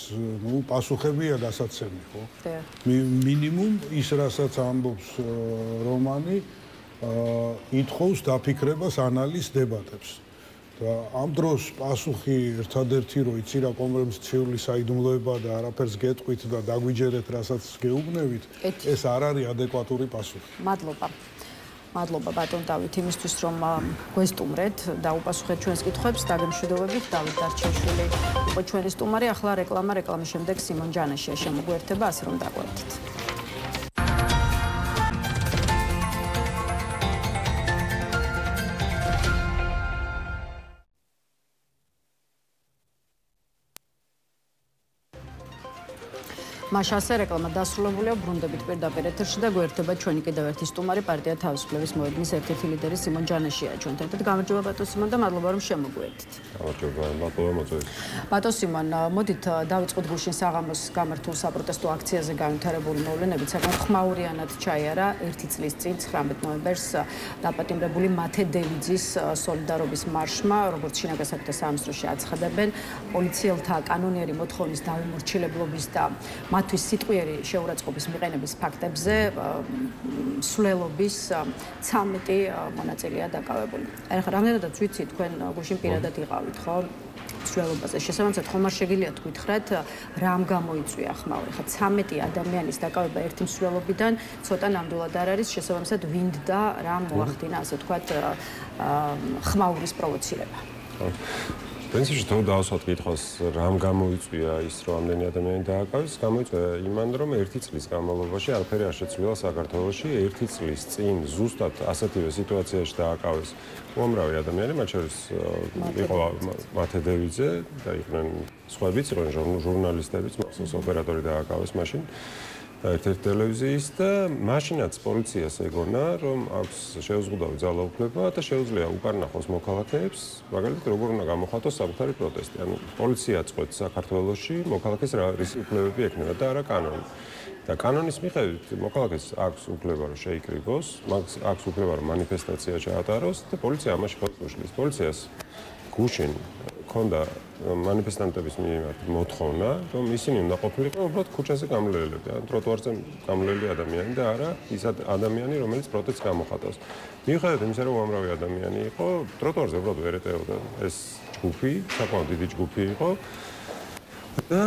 პასუხებია დასაცემი, ხო? მინიმუმ ის, რასაც ამბობს რომანი, ითხოვს დაფიქრებას, ანალიზს, დებატებს. და ამ დროს პასუხი ერთადერთი რო იცი რა კომერციული საიდუმლოება და არაფერს გეტყვით და დაგვიჯერეთ, რასაც გეუბნევით, ეს არ არის ადეკვატური პასუხი. მადლობა ბატონ დავით იმისთვის რომ გვესტუმრეთ და უპასუხეთ ჩვენს კითხვებს. დაგემშვიდობებით, დავით დარჩეშვილი იყო ჩვენი სტუმარი. ახლა რეკლამის შემდეგ სიმონ ჯანაშია შემოგვერთება, ასე რომ დაგვერდით. მაშ ასე რეკლამა დასრულებულია ბრუნდებით პირდაპირ ეთერში და გვერდება ჩვენი კიდევ ერთი სტუმარი პარტია თავისუფლების მოედნის ერთ-ერთი ლიდერი სიმონ ჯანაშია ჩვენთან ერთად. გამარჯობა ბატონ სიმონ და მადლობა რომ შემოგვიერთით. გამარჯობა, მადლობა მოწვევით. ბატონ სიმონ, მოდით დავიწყოთ გუშინ საღამოს გამართულ საპროტესტო აქციაზე განვითარებული მოვლენებით. საკმაოდ ხმაურიანად ჩაიარა 1 წლის წინ 19 ნოემბერს დაპატიმრებული მათე დევიძის სოლიდარობის მარშმა, როგორც შინაგან საქმეთა სამინისტროში აცხადებენ, პოლიციელთა კანონიერი მოთხოვნის დაუმორჩილებლობის და მათთვის სიტყვიერი შეურაცხყოფის მიყენების ფაქტებზე სვლელობის 13 მონაწილეა დაკავებული. ახლა რამდენადაც ვიცი თქვენ გუშინ პირადად იყავით, ხო? სვლელობაზე. შესაბამისად, ხომ არ შეგიძლია თქვითხრათ, რამ გამოიწვია ხმაური? ხა 13 ადამიანის დაკავება ერთი მსვლელობიდან ცოტა ნამდვილად არ არის, შესაბამისად, ვინდ და რა მოახდინა, ასე ვთქვათ, ხმაურის პროვოცირება. პრინციპში თუ დავსვათ კითხვას, რამ გამოიწვია ის, რომ ამდენი ადამიანი დააკავეს, გამოიწვია იმან, რომ 1 წლის განმავლობაში არაფერი არ შეცვლილა საქართველოში, 1 წლის წინ ზუსტად ასეთივე სიტუაციაში დააკავეს უამრავი ადამიანი, მათ შორის იყო მათე დევიძე და იყვნენ სხვაებიც, იყვნენ ჟურნალისტებიც, მახსოვს ოპერატორი დააკავეს მაშინ. ერთ-ერთი ტელევიზიის და მაშინაც პოლიციას ეგონა, რომ აქვს შეუზღუდავი ძალაუფლება და შეუძლია უკარნახოს მოქალაქეებს, მაგალითად როგორ უნდა გამოხატოს საკუთარი პროტესტი. ანუ პოლიცია წყვეტს საქართველოში მოქალაქეს რა უფლებები ექნება და არა კანონი. და კანონის მიხედვით მოქალაქეს აქვს უფლება რომ შეიკრიბოს, აქვს უფლება რომ მანიფესტაცია ჩაატაროს და პოლიცია ამაში ხელს უშლის. პოლიციას გუშინ ქონდა მანიფესტანტების მიმართ მოთხოვნა, რომ ისინი უნდა ყოფილიყო უბრალოდ ქუჩაზე გამლელები, ან ტროტუარზე გამლელები ადამიანი და არა ის ადამიანი, რომელიც პროტესტს გამოხატავს. მიუხედავად იმისა, რომ უამრავი ადამიანი იყო, ტროტუარზე უბრალოდ ვერ ეტეოდა ეს ჯგუფი, საკმაოდ დიდი ჯგუფი იყო. და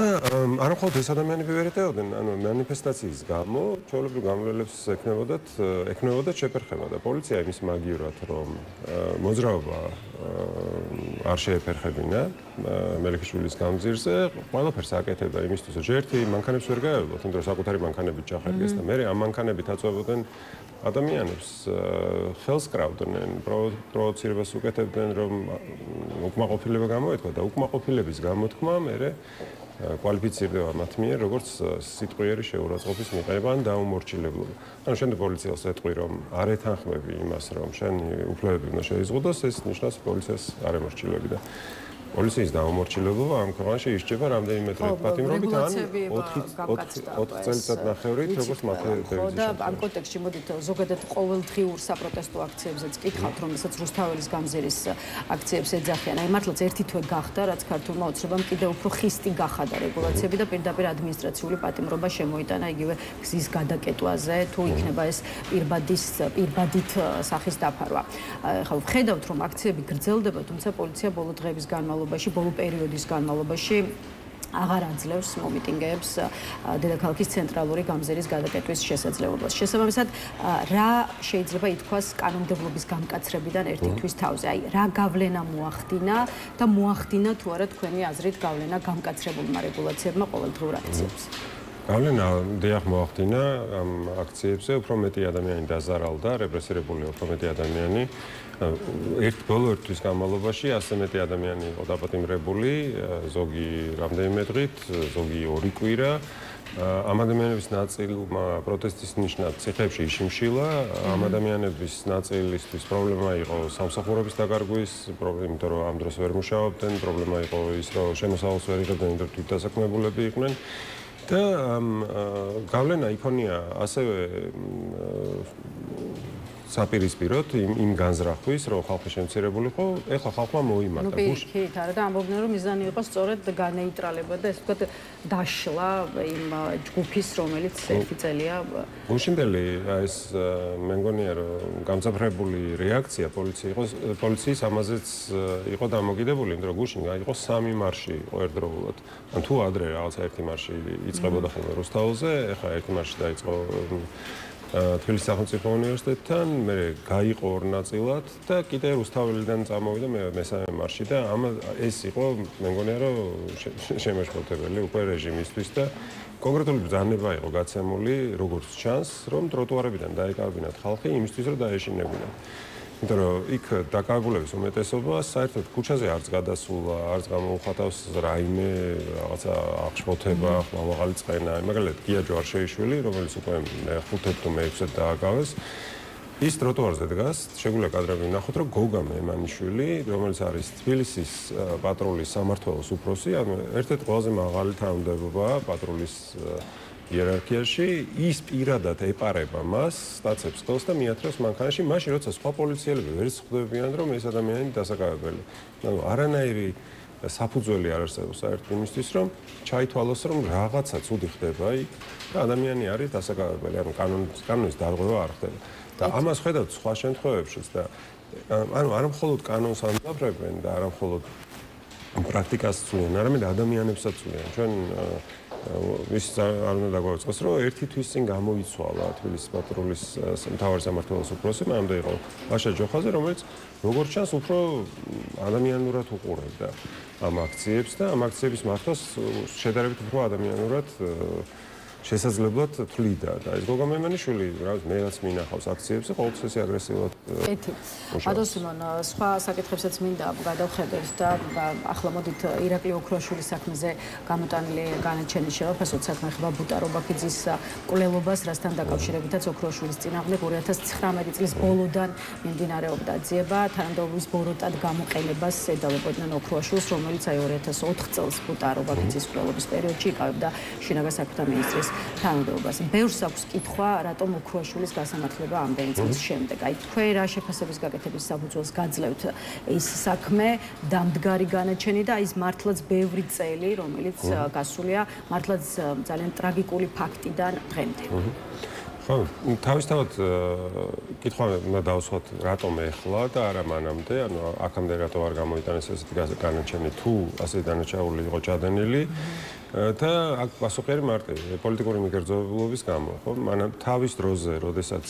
არ მხოლოდ ეს ადამიანები ვერ ეტეოდნენ, ანუ მანიფესტაციის გამო ჩვეულებრივ გამლელებს ექნებოდათ შეფერხება და პოლიცია იმის მაგივრად, რომ მოძრაობა არ შეეფერხებინა მელიქიშვილის გამზირზე, ყველაფერს აკეთებდა იმისთვის, რომ ერთი მანქანებს ვერ გაევლოთ, იმიტომ რომ საკუთარი მანქანებით ჩახერგეს და მე ამ მანქანებით აწვევდნენ ადამიანებს, ხელს კრავდნენ, პროვოცირებას უკეთებდნენ, რომ უკმაყოფილება გამოეთქვა და უკმაყოფილების გამოთქმა მე კვალიფიცირდება მათ მიერ როგორც სიტყვიერი შეურაცხყოფის მიყენება ან დაუმორჩილებლობა. ანუ შენ პოლიციას ეთყვი, რომ არ ეთანხმები იმას, რომ შენი უფლებები უნდა შეიზღუდოს, ეს ნიშნავს პოლიციას არ ემორჩილები და პოლიციის დაუმორჩილებლობა ამ ქვეყანაში ისჭება რამდენიმე პატიმრობით ან 4 წელიწადნახევრით, როგორც მათე დევიზი. და ამ კონტექსტში მოდით ზოგადად ყოველდღიურ საპროტესტო აქციებზეც კითხავთ, რომელსაც რუსთაველის გამზირის აქციებს ეძახიან. აი მართლაც ერთი თვე გახდა, რაც ქართულმა ოცნებამ კიდევ უფრო ხისტი გახადა რეგულაციები და პირდაპირ ადმინისტრაციული პატიმრობა შემოიტანა იგივე გზის გადაკეტვაზე, თუ იქნება ეს პირბადით სახის დაფარვა. ახლა ვხედავთ, რომ აქციები გრძელდება, თუმცა პოლიცია ბოლო დღეების ბოლო პერიოდის განმავლობაში აღარ აძლევს მომიტინგეებს დედაქალაქის ცენტრალური გამზირის გადაკეტვის შესაძლებლობას. შესაბამისად, რა შეიძლება ითქვას კანონმდებლობის გამკაცრებიდან ერთი თვის თავზე? აი, რა გავლენა მოახდინა და მოახდინა თუ არა თქვენი აზრით გავლენა გამკაცრებულმა რეგულაციებმა ყოველდღიურ აქციებზე? გავლენა დიახ მოახდინა ამ აქციებზე, უფრო მეტი ადამიანი დაზარალდა, რეპრესირებული უფრო მეტი ადამიანი. ბოლო ერთ თვის განმავლობაში 100 მეტი ადამიანი იყო დაპატიმრებული, ზოგი რამდენიმე დღით, ზოგი 2 კვირა. ამ ადამიანების ნაწილმა პროტესტის ნიშნად ციხეებში იშიმშილა, ამ ადამიანების ნაწილისთვის პრობლემა იყო სამსახურების დაკარგვის, იმიტომ რომ ამ დროს ვერ მუშაობდნენ, პრობლემა იყო ის, რომ შემოსავალს ვერ იღებდნენ, იმიტომ რომ თვითდასაქმებულები იყვნენ. და გავლენა იქონია ასევე საპირისპიროდ იმ განზრახვის, რომ ხალხი შემცირებული იყო, ეხლა ხალხმა მოიმართა. კი, არა და ამბობდნენ, რომ მიზანი იყო სწორედ განეიტრალება და ესე ვთქვათ დაშლა იმ ჯგუფის, რომელიც ერთი წელია. გუშინდელი ეს მე მგონია, რომ გამძაფრებული რეაქცია პოლიციის ამაზეც იყო დამოკიდებული, იმიტომ რომ გუშინ იყო 3 მარში იყო ერთდროულად. ან თუ ადრე რაღაცა ერთი მარში იწყებოდა ხოლმე რუსთაველზე, ეხლა ერთი მარში დაიწყო თბილისის სახელმწიფო უნივერსიტეტთან, მე გაიყო ორ ნაწილად და კიდე რუსთაველიდან წამოვიდა მესამე მარში და ეს იყო მე მგონია რომ შემაშფოთებელი უკვე რეჟიმისთვის და კონკრეტული ბრძანება იყო გაცემული როგორც ჩანს რომ ტროტუარებიდან დაეკავებინათ ხალხი იმისთვის რომ დაეშინებინათ იმიტომ რომ იქ დაკავებულების უმეტესობა საერთოდ ქუჩაზე არც გადასულა, არც გამოუხატავს რაიმე რაღაცა აღშფოთება, მაღალი წყენა. მაგალითად, გია ჯვარშეიშვილი, რომელიც უკვე ხუთად თუ მეექვსედ დააკავეს, ის ტროტუარზე დგას, შეგვიძლია კადრები ვნახოთ, რომ გოგა მემანიშვილი, რომელიც არის თბილისის პატრულის სამმართველოს უფროსი, ერთ-ერთი ყველაზე მაღალი თანამდებობაა პატრულის იერარქიაში, ის პირადად ეპარება მას, სტაცებს ხელს და მიათრევს მანქანაში, მაშინ როცა სხვა პოლიციელები ვერ ხვდებიან, რომ ეს ადამიანი დასაკავებელი. ანუ არანაირი საფუძველი არ არსებობს საერთოდ იმისთვის, რომ ჩაითვალოს, რომ რაღაცა ცუდი ხდება იქ და ადამიანი არის დასაკავებელი, ანუ კანონის დარღვევა არ ხდება. და ამას ხედავთ სხვა შემთხვევებშიც და ანუ არა მხოლოდ კანონს ამძაფრებენ და არა მხოლოდ პრაქტიკას ცვლიან, არამედ ადამიანებსაც ცვლიან. ჩვენ ის არ უნდა დაგვაწყოს, რომ ერთი თვის წინ გამოიცვალა თბილისის პატრულის მთავარი სამმართველოს უფროსი, მანამდე იყო ბაშა ჯოხაძე, რომელიც როგორც ჩანს, უფრო ადამიანურად უყურებდა ამ აქციებს და ამ აქციების მართვას შედარებით უფრო ადამიანურად შესაძლებლად თვლიდა და ეს გოგა მემანიშვილი, მეც მინახავს აქციებზე, ყოველთვის ესე აგრესიულად. ბატონ სიმონ, სხვა საკითხებსაც მინდა გადავხედოთ და ახლა მოდით ირაკლი ოქროაშვილის საქმეზე გამოტანილი განაჩენის შევაფასოთ. საქმე ხება ბუტარობაქიძის კვლელობას, რასთან დაკავშირებითაც ოქროაშვილის წინააღმდეგ 2019 წლის ბოლოდან მიმდინარეობდა ძიება, თანამდებობის ბოროტად გამოყენებას ედავებოდნენ ოქროაშვილს, რომელიც აი 2004 წელს ბუტარობაქიძის კვლელობის პერიოდში იკავებდა შინაგან საქმეთა მინისტრის თანამდებობას. ბევრს აქვს კითხვა, რატომ ოქროაშვილის გასამართლება ამდენი წლის შემდეგ. აი თქვენ რა შეფასების გაკეთების საფუძველს გაძლევთ ის საქმე, დამდგარი განაჩენი და ის მართლაც ბევრი წელი, რომელიც გასულია მართლაც ძალიან ტრაგიკული ფაქტიდან დღემდე. ხო, თავისთავად კითხვა უნდა დავსვათ, რატომ ეხლა და არა მანამდე, ანუ აქამდე რატო არ გამოიტანეს ესეთი განაჩენი თუ ასე დანაშაული იყო ჩადენილი. და აქ პასუხი არის მარტივი, პოლიტიკური მიგერძობებულობის გამო, ხო? მანამ თავის დროზე, როდესაც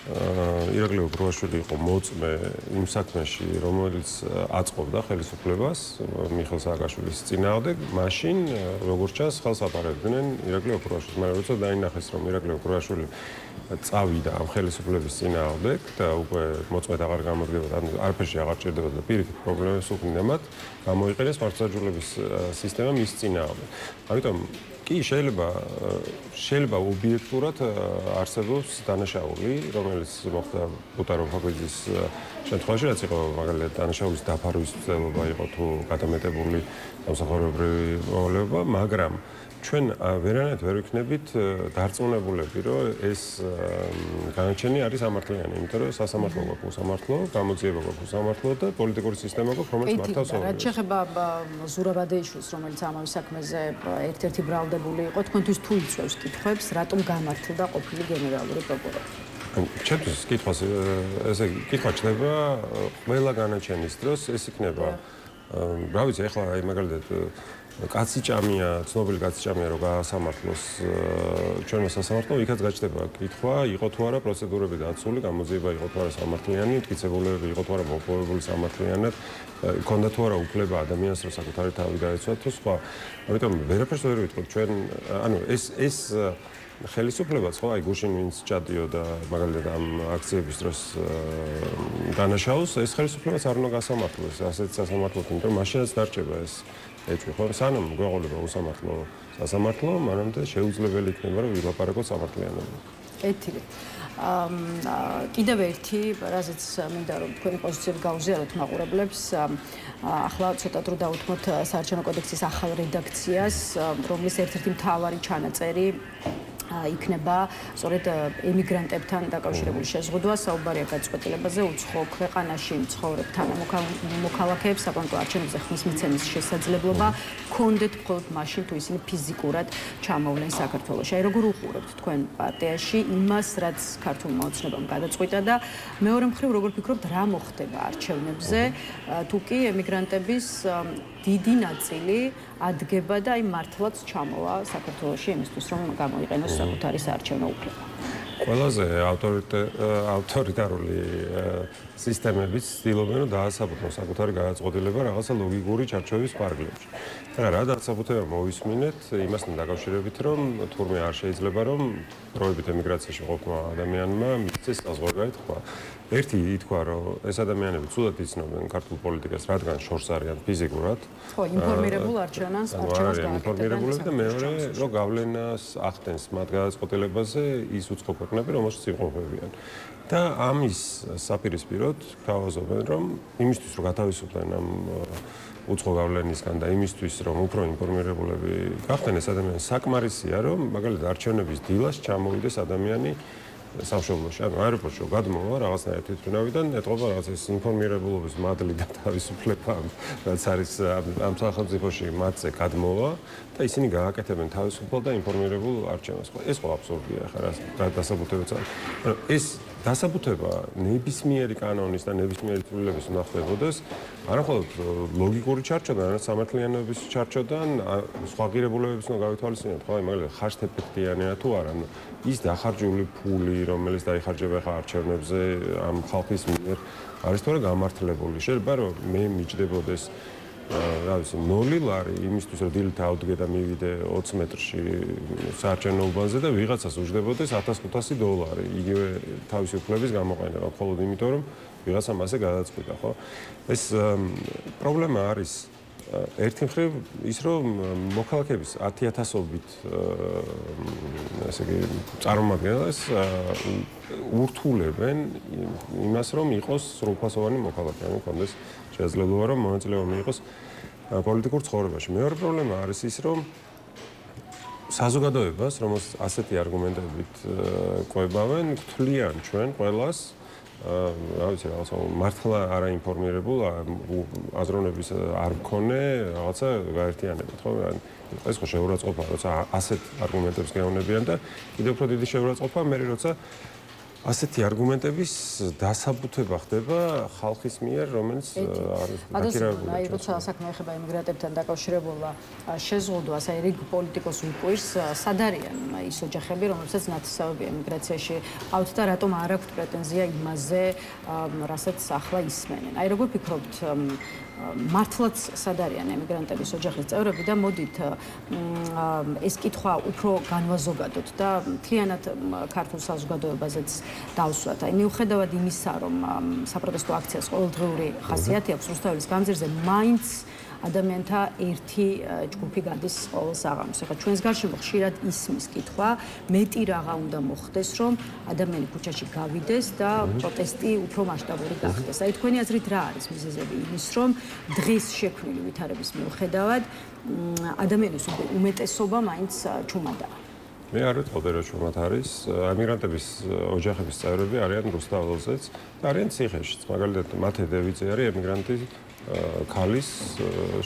ირაკლი ოქროაშვილი იყო მოწმე იმ საქმეში, რომელიც აწყობდა ხელისუფლებას მიხეილ სააკაშვილის წინააღმდეგ, მაშინ როგორც ჩანს ხელს აპარებდნენ ირაკლი ოქროაშვილს. მაგრამ როცა დაინახეს, რომ ირაკლი ოქროაშვილი წავიდა ამ ხელისუფლების წინააღმდეგ და უკვე მოწმედ აღარ გამოგდებოდა, ანუ არაფერში აღარ ჭირდებოდა და პირიქით პრობლემებს უქმნიდა მათ, გამოიყენეს მართლმსაჯულების სისტემა მის წინააღმდეგ. ამიტომ კი შეიძლება ობიექტურად არსებობს დანაშაული, რომელიც მოხდა ბუტარობაქიძის შემთხვევაში, რაც იყო მაგალითად დანაშაულის დაფარვის მცდელობა იყო თუ გადამეტებული სამსახურებრივი მოვალეობა, მაგრამ ჩვენ ვერანაირად ვერ ვიქნებით დარწმუნებულები, რომ ეს განაჩენი არის სამართლიანი, იმიტომ რომ სასამართლო გვაქვს უსამართლო, გამოძიება გვაქვს უსამართლო და პოლიტიკური სისტემა გვაქვს, რომელიც მართავს რა შეხება ზურაბადეიშვილს, რომელიც ამავე საქმეზე ერთ-ერთი ბრალდებული იყო, თქვენთვის თუ იწევს კითხვებს, რატომ გამართლდა ყოფილი გენერალური პროკურორი? ჩემთვის კითხვას ესე კითხვა ჩდება ყველა განაჩენის დროს, ეს იქნება რა ვიცი, ეხლა აი მაგალითად კაციჭამია, ცნობილი კაციჭამია რო გაასამართლოს ჩვენმა სასამართლომ, იქაც გაჩნდება კითხვა, იყო თუ არა პროცედურები დაცული, გამოძიება იყო თუ არა სამართლიანი, მტკიცებულებები იყო თუ არა მოპოვებული სამართლიანად, ჰქონდა თუ არა უფლება ადამიანს რომ საკუთარი თავი დაეცვა თუ სხვა. ამიტომ ვერაფერს ვერ ვიტყვით ჩვენ, ანუ ეს ხელისუფლებაც ხო აი გუშინ ვინც ჩადიოდა მაგალითად ამ აქციების დროს დანაშაულს, ეს ხელისუფლებაც არ უნდა გასამართლოს, ასეთ სასამართლოდ, იმიტომ რომ მაშინაც დარჩება ეს ეჭვი, ხო? სანამ გვეყოლება უსამართლო სასამართლო, მანამდე შეუძლებელი იქნება რომ ვილაპარაკოთ სამართლიანობაზე. ეთილი. კიდევ ერთი, რაზეც მინდა რომ თქვენი პოზიციები გაუზიაროთ მაყურებლებს, ახლა ცოტა დრო დავუთმოთ საარჩევნო კოდექსის ახალ რედაქციას, რომლის ერთ-ერთი მთავარი ჩანაწერი იქნება სწორედ ემიგრანტებთან დაკავშირებული შეზღუდვა, საუბარია გაწყვეტილებაზე უცხო ქვეყანაში მცხოვრებ თანამოქალაქეებს საკონტრო არჩევნებზე ხმის მიცემის შესაძლებლობა ჰქონდეთ მხოლოდ მაშინ, თუ ისინი ფიზიკურად ჩამოვლენ საქართველოში. აი როგორ უყურებთ თქვენ პარტიაში იმას, რაც ქართულმა ოცნებამ გადაწყვიტა და მეორე მხრივ როგორ ფიქრობთ, რა მოხდება არჩევნებზე, თუ კი ემიგრანტების დიდი ნაწილი ადგება და აი მართლაც ჩამოვა საქართველოში იმისთვის, რომ გამოიყენოს საკუთარი საარჩევნო უფლება. ყველაზე ავტორიტარული სისტემებიც ცდილობენ რომ დაასაბუთონ საკუთარი გადაწყვეტილება რაღაცა ლოგიკური ჩარჩოების ფარგლებში. რა დასაბუთება მოვისმინეთ იმასთან დაკავშირებით, რომ თურმე არ შეიძლება რომ დროებით ემიგრაციაში ყოფნა ადამიანმა მისცეს საზღვარგარეთ ხმა. ერთი ითქვა, რომ ეს ადამიანები ცუდად იცნობენ ქართულ პოლიტიკას, რადგან შორს არიან ფიზიკურად. ხო, ინფორმირებულ არჩევნას ინფორმირებულები და მეორე, რომ გავლენას ახდენს მათ გადაწყვეტილებაზე ის უცხო ქვეყნები, რომელშიც იმყოფებიან. და ამის საპირისპიროდ გავაზობენ, რომ იმისთვის რომ გათავისუფლდნენ ამ უცხო გავლენისგან და იმისთვის რომ უფრო ინფორმირებულები გახდნენ ეს ადამიანი საკმარისია რომ მაგალითად არჩევნების დილას ჩამოვიდეს ადამიანი სამშობლოში ანუ აეროპორტში გადმოვა რაღაცნაირად თვითმფრინავიდან ეტყობა რაღაც ეს ინფორმირებულობის მადლი და თავისუფლება რაც არის ამ სახელმწიფოში მათზე გადმოვა და ისინი გააკეთებენ თავისუფლად და ინფორმირებულ არჩევნებს ეს ხო აბსურდია ხა რა დასაბუთებაც არის ეს დასაბუთება ნებისმიერი კანონის და ნებისმიერი ცვლილების უნდა ხდებოდეს არამხოლოდ ლოგიკური ჩარჩოდან, არამედ სამართლიანობის ჩარჩოდან, სხვა ღირებულებებს უნდა გავითვალისწინოთ, ხო, მაგალითად ხარჯ ეფექტიანია თუ არა, ის დახარჯული ფული, რომელიც დაიხარჯება ხა არჩევნებზე ამ ხალხის მიერ, არის თორე გამართლებული. შეიძლება რომ მე მიჭდებოდეს რა ვიცი 0 ლარი იმისთვის რომ დილით ავდგე და მივიდე 20 მეტრში საარჩევნო უბანზე და ვიღაცას უჯდებოდეს $1500 იგივე თავისუფლების გამოყენება მხოლოდ იმიტომ რომ ვიღაცამ ასე გადაწყვიტა ხო ეს პრობლემა არის ერთი მხრივ ის რომ მოქალაქეების 10000-ობით ასე იგი წარმომადგენლებს ურთულებენ იმას რომ იყოს სრულფასოვანი მოქალაქე ანუ კონდეს შესაძლებლობა რომ მონაწილეობა მიიღოს პოლიტიკურ ცხოვრებაში. მეორე პრობლემა არის ის, რომ საზოგადოებას, რომელსაც ასეთი არგუმენტებით ყვებავენ, გთვლიან ჩვენ ყველას, რა ვიცი, რაღაცა მართლა არაინფორმირებულ აზროვნების არ მქონე რაღაცა გაერთიანებად, ხო? ეს ხო შეურაცხყოფა, როცა ასეთ არგუმენტებს გეუბნებიან და კიდევ უფრო დიდი შეურაცხყოფა მე როცა ასეთი არგუმენტების დასაბუთება ხდება ხალხის მიერ, რომელიც არის დაქირავებული. აი, როცა საქმე ეხება იმიგრანტებთან დაკავშირებულა შეზღუდვას, აი რიგ პოლიტიკოს უყვირს, სად არიან ის ოჯახები, რომელსაც ნათესავებია იმიგრაციაში ყავთ და რატომ არ აქვთ პრეტენზია იმაზე, რასაც ახლა ისმენენ. აი, როგორ ფიქრობთ, მართლაც სად არიან ემიგრანტების ოჯახის წევრები და მოდით ეს კითხვა უფრო განვაზოგადოთ და მთლიანად ქართულ საზოგადოებაზეც დავსვათ. აი მიუხედავად იმისა, რომ საპროტესტო აქციას ყოველდღიური ხასიათი აქვს რუსთაველის გამზირზე, მაინც ადამიანთა ერთი ჯგუფი გადის ყოველ საღამოს. ეხლა ჩვენს გარშემო ხშირად ისმის კითხვა, მეტი რაღა უნდა მოხდეს, რომ ადამიანი ქუჩაში გავიდეს და პროტესტი უფრო მასშტაბური გახდეს. აი თქვენი აზრით რა არის მიზეზები იმის, რომ დღეს შექმნილი ვითარების მიუხედავად ადამიანის უმეტესობა მაინც ჩუმადაა? მე არ ვიტყოდი რომ ჩუმად არის. ემიგრანტების ოჯახების წევრები არიან რუსთაველზეც და არიან ციხეშიც. მაგალითად მათე დევიძე არის ემიგრანტი ქალის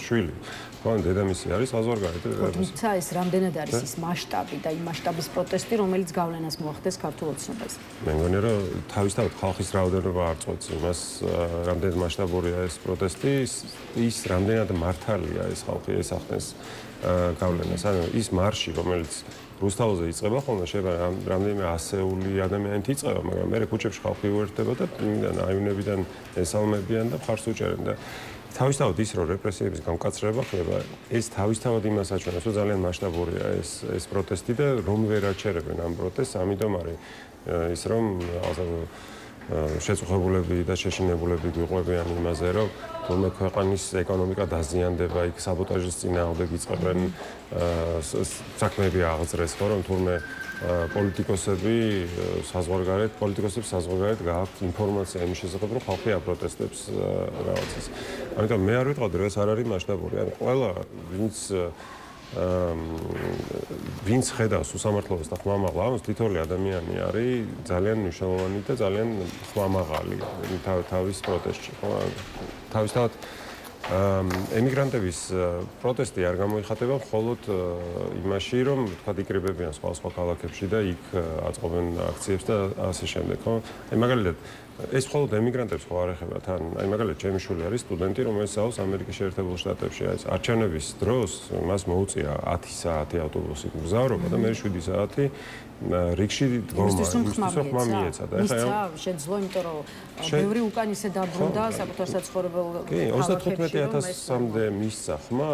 შვილი. ხო, დედამისი არის საზღვარგარეთ. თუმცა ეს რამდენად არის ის მასშტაბი და იმ მასშტაბის პროტესტი, რომელიც გავლენას მოახდენს ქართულ ოცნებაზე? მე მგონი რომ თავისთავად ხალხის რაოდენობა არ წყვეტს იმას, რამდენად მასშტაბურია ეს პროტესტი, ის რამდენად მართალია ეს ხალხი ეს ახდენს გავლენას. ანუ ის მარში, რომელიც რუსთაველზე იწყება ხოლმე შეიძლება რამდენიმე ასეული ადამიანით იწყება, მაგრამ მე ქუჩებში ხალხი უერთდება და იმიდან აივნებიდან ესალმებიან და მხარს უჭერენ და თავისთავად ის რომ რეპრესიების გამკაცრება ხდება, ეს თავისთავად იმას აჩვენებს, რომ ძალიან მასშტაბურია ეს პროტესტი და რომ ვერ აჩერებენ ამ პროტესტს, ამიტომ არის ის რომ შეწუხებულები და შეშინებულები გვიყვებიან იმაზე, რომ თურმე ქვეყნის ეკონომიკა დაზიანდება, იქ საბოტაჟის წინააღმდეგ იწყებენ საქმეები აღძრეს, ხო, რომ თურმე პოლიტიკოსებს საზღვარგარეთ გააქვთ ინფორმაცია იმის შესახებ, რომ ხალხი აპროტესტებს რაღაცას. ამიტომ მე არ ვიტყოდი, რომ ეს არ არის მასშტაბური. ანუ ყველა ვინც ხედავს უსამართლობას და ხმამაღლა, ამას თითოეული ადამიანი არის ძალიან მნიშვნელოვანი და ძალიან ხმამაღალი თავის პროტესტში. თავისთავად ემიგრანტების პროტესტი არ გამოიხატება მხოლოდ იმაში, რომ თქვა იკრიბებიან სხვა ქალაქებში და იქ აწყობენ აქციებს და ასე შემდეგ, ხო? აი მაგალითად ეს მხოლოდ ემიგრანტებს ხო არ ეხება თან. აი მაგალითად, ჩემი შვილი არის სტუდენტი, რომელიც სწავლობს ამერიკის შეერთებულ შტატებში. აი არჩევნების დროს მას მოუწია 10 საათი ავტობუსით მგზავრობა და მე 7 საათი რიგში დგომა, იმისთვის რომ ხმა მიეცადა. ეხლა შეძლო, იმიტომ რომ ბევრი უკან ისე დაბრუნდა საკუთარ საცხოვრებელ ქალაქებში. 35,000-მდე მისცა ხმა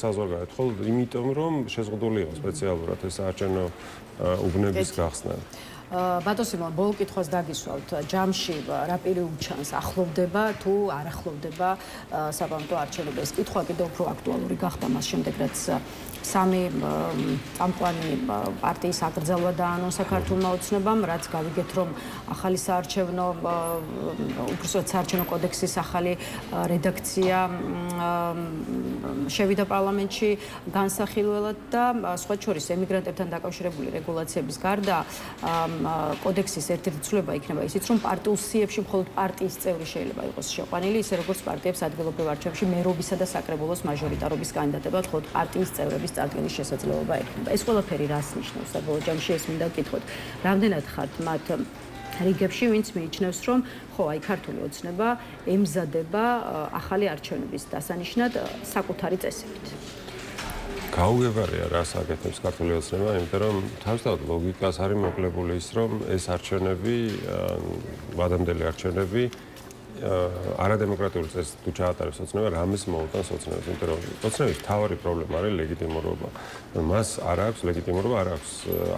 საზღვარგარეთ, ხოლო იმიტომ რომ შეზღუდული იყო სპეციალურად ეს საარჩევნო უბნების გახსნა. ბატონ სიმონ, ბოლო კითხვას დაგისვავთ. ჯამში რა პირი უჩანს, ახლოვდება თუ არ ახლოვდება საპარლამენტო არჩევნები? ეს კითხვა კიდევ უფრო აქტუალური გახდა მას შემდეგ, რაც სამი წამყვანი პარტიის აკრძალვა დაანონსა ქართულმა ოცნებამ, რაც გავიგეთ, რომ ახალი საარჩევნო კოდექსის ახალი რედაქცია შევიდა პარლამენტში განსახილველად და სხვა შორის ემიგრანტებთან დაკავშირებული რეგულაციების გარდა კოდექსის ერთ-ერთი ცვლილება იქნება ისიც, რომ პარტიულ სიებში მხოლოდ პარტიის წევრი შეიძლება იყოს შეყვანილი, ისე როგორც პარტიებს ადგილობრივ არჩევნებში მერობისა და საკრებულოს მაჟორიტარობის კანდიდატებად მხოლოდ პარტიის წევრების წარდგენის შესაძლებლობა ექნება. ეს ყველაფერი რას ნიშნავს? საბოლოო ჯამში ეს მინდა გკითხოთ. რამდენად ხართ მათ რიგებში, ვინც მიიჩნევს, რომ ხო, აი ქართული ოცნება ემზადება ახალი არჩევნების დასანიშნად საკუთარი წესებით? გაუგებარია რას აკეთებს ქართული ოცნება, იმიტომ რომ თავისთავად ლოგიკას არის მოკლებული ის, რომ ეს არჩევნები, ვადამდელი არჩევნები არადემოკრატიული წესით თუ ჩაატარებს ოცნება, რამის მოუტანს ოცნებას, იმიტომ რომ ოცნების მთავარი პრობლემა არის ლეგიტიმურობა. მას არ აქვს ლეგიტიმურობა, არ აქვს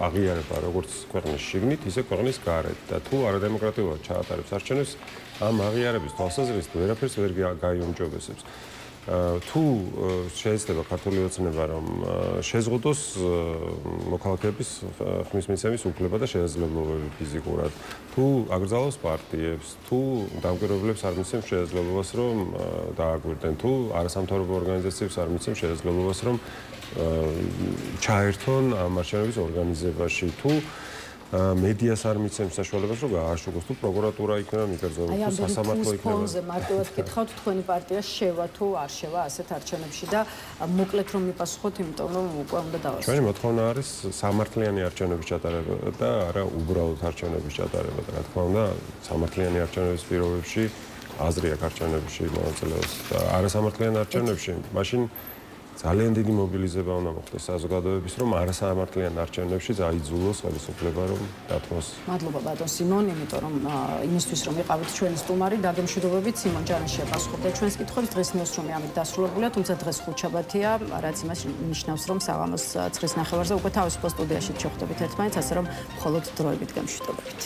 აღიარება როგორც ქვეყნის შიგნით, ისე ქვეყნის გარეთ და თუ არადემოკრატიულად ჩაატარებს არჩევნებს, ამ აღიარების თვალსაზრისით ვერაფერს ვერ გაიუმჯობესებს. თუ შეიძლება ქართული ოცნება რომ შეზღუდოს მოქალაქეების ხმის მიცემის უფლება და შესაძლებლობები ფიზიკურად, თუ აკრძალავს პარტიებს, თუ დამკვირვებლებს არ მიცემს შესაძლებლობას რომ დააკვირდნენ, თუ არასამთავრობო ორგანიზაციებს არ მიცემს შესაძლებლობას რომ ჩაერთონ ამ არჩევნების ორგანიზებაში, თუ მედიას არ მიცემს საშუალებას რომ გააშუქოს, თუ პროკურატურა იქნება მიგრძნობა, თუ სასამართლო იქნება. ფონზე მარტივად გითხავთ, თქვენი პარტია შევა თუ არ შევა ასეთ არჩევნებში და მოკლედ რომ მიპასუხოთ, იმიტომ რომ უკვე უნდა დავასრულოთ. ჩვენი მოთხოვნა არის სამართლიანი არჩევნების ჩატარება და არა უბრალოდ არჩევნების ჩატარება. რა თქმა უნდა, სამართლიანი არჩევნების პირობებში აზრი აქვს არჩევნებში მონაწილეობას და არასამართლიან არჩევნებში, მაშინ ძალიან დიდი მობილიზება უნდა მოხდეს საზოგადოების, რომ არასამართლიან არჩევნებში აიძულოს ხელისუფლება რომ დათმოს. მადლობა ბატონ სიმონ, იმიტომ რომ იმისთვის რომ იყავით ჩვენი სტუმარი, დაგემშვიდობებით სიმონ ჯანაშია პასუხობდა ჩვენს კითხვებს. დღეს ნიუსრუმი ამით დასრულებულია, თუმცა დღეს ხუთშაბათია, რაც იმას ნიშნავს, რომ საღამოს 9:30 უკვე თავისუფალ სტუდიაში შევხვდებით ერთმანეთს, ასე რომ მხოლოდ დროებით გემშვიდობებით.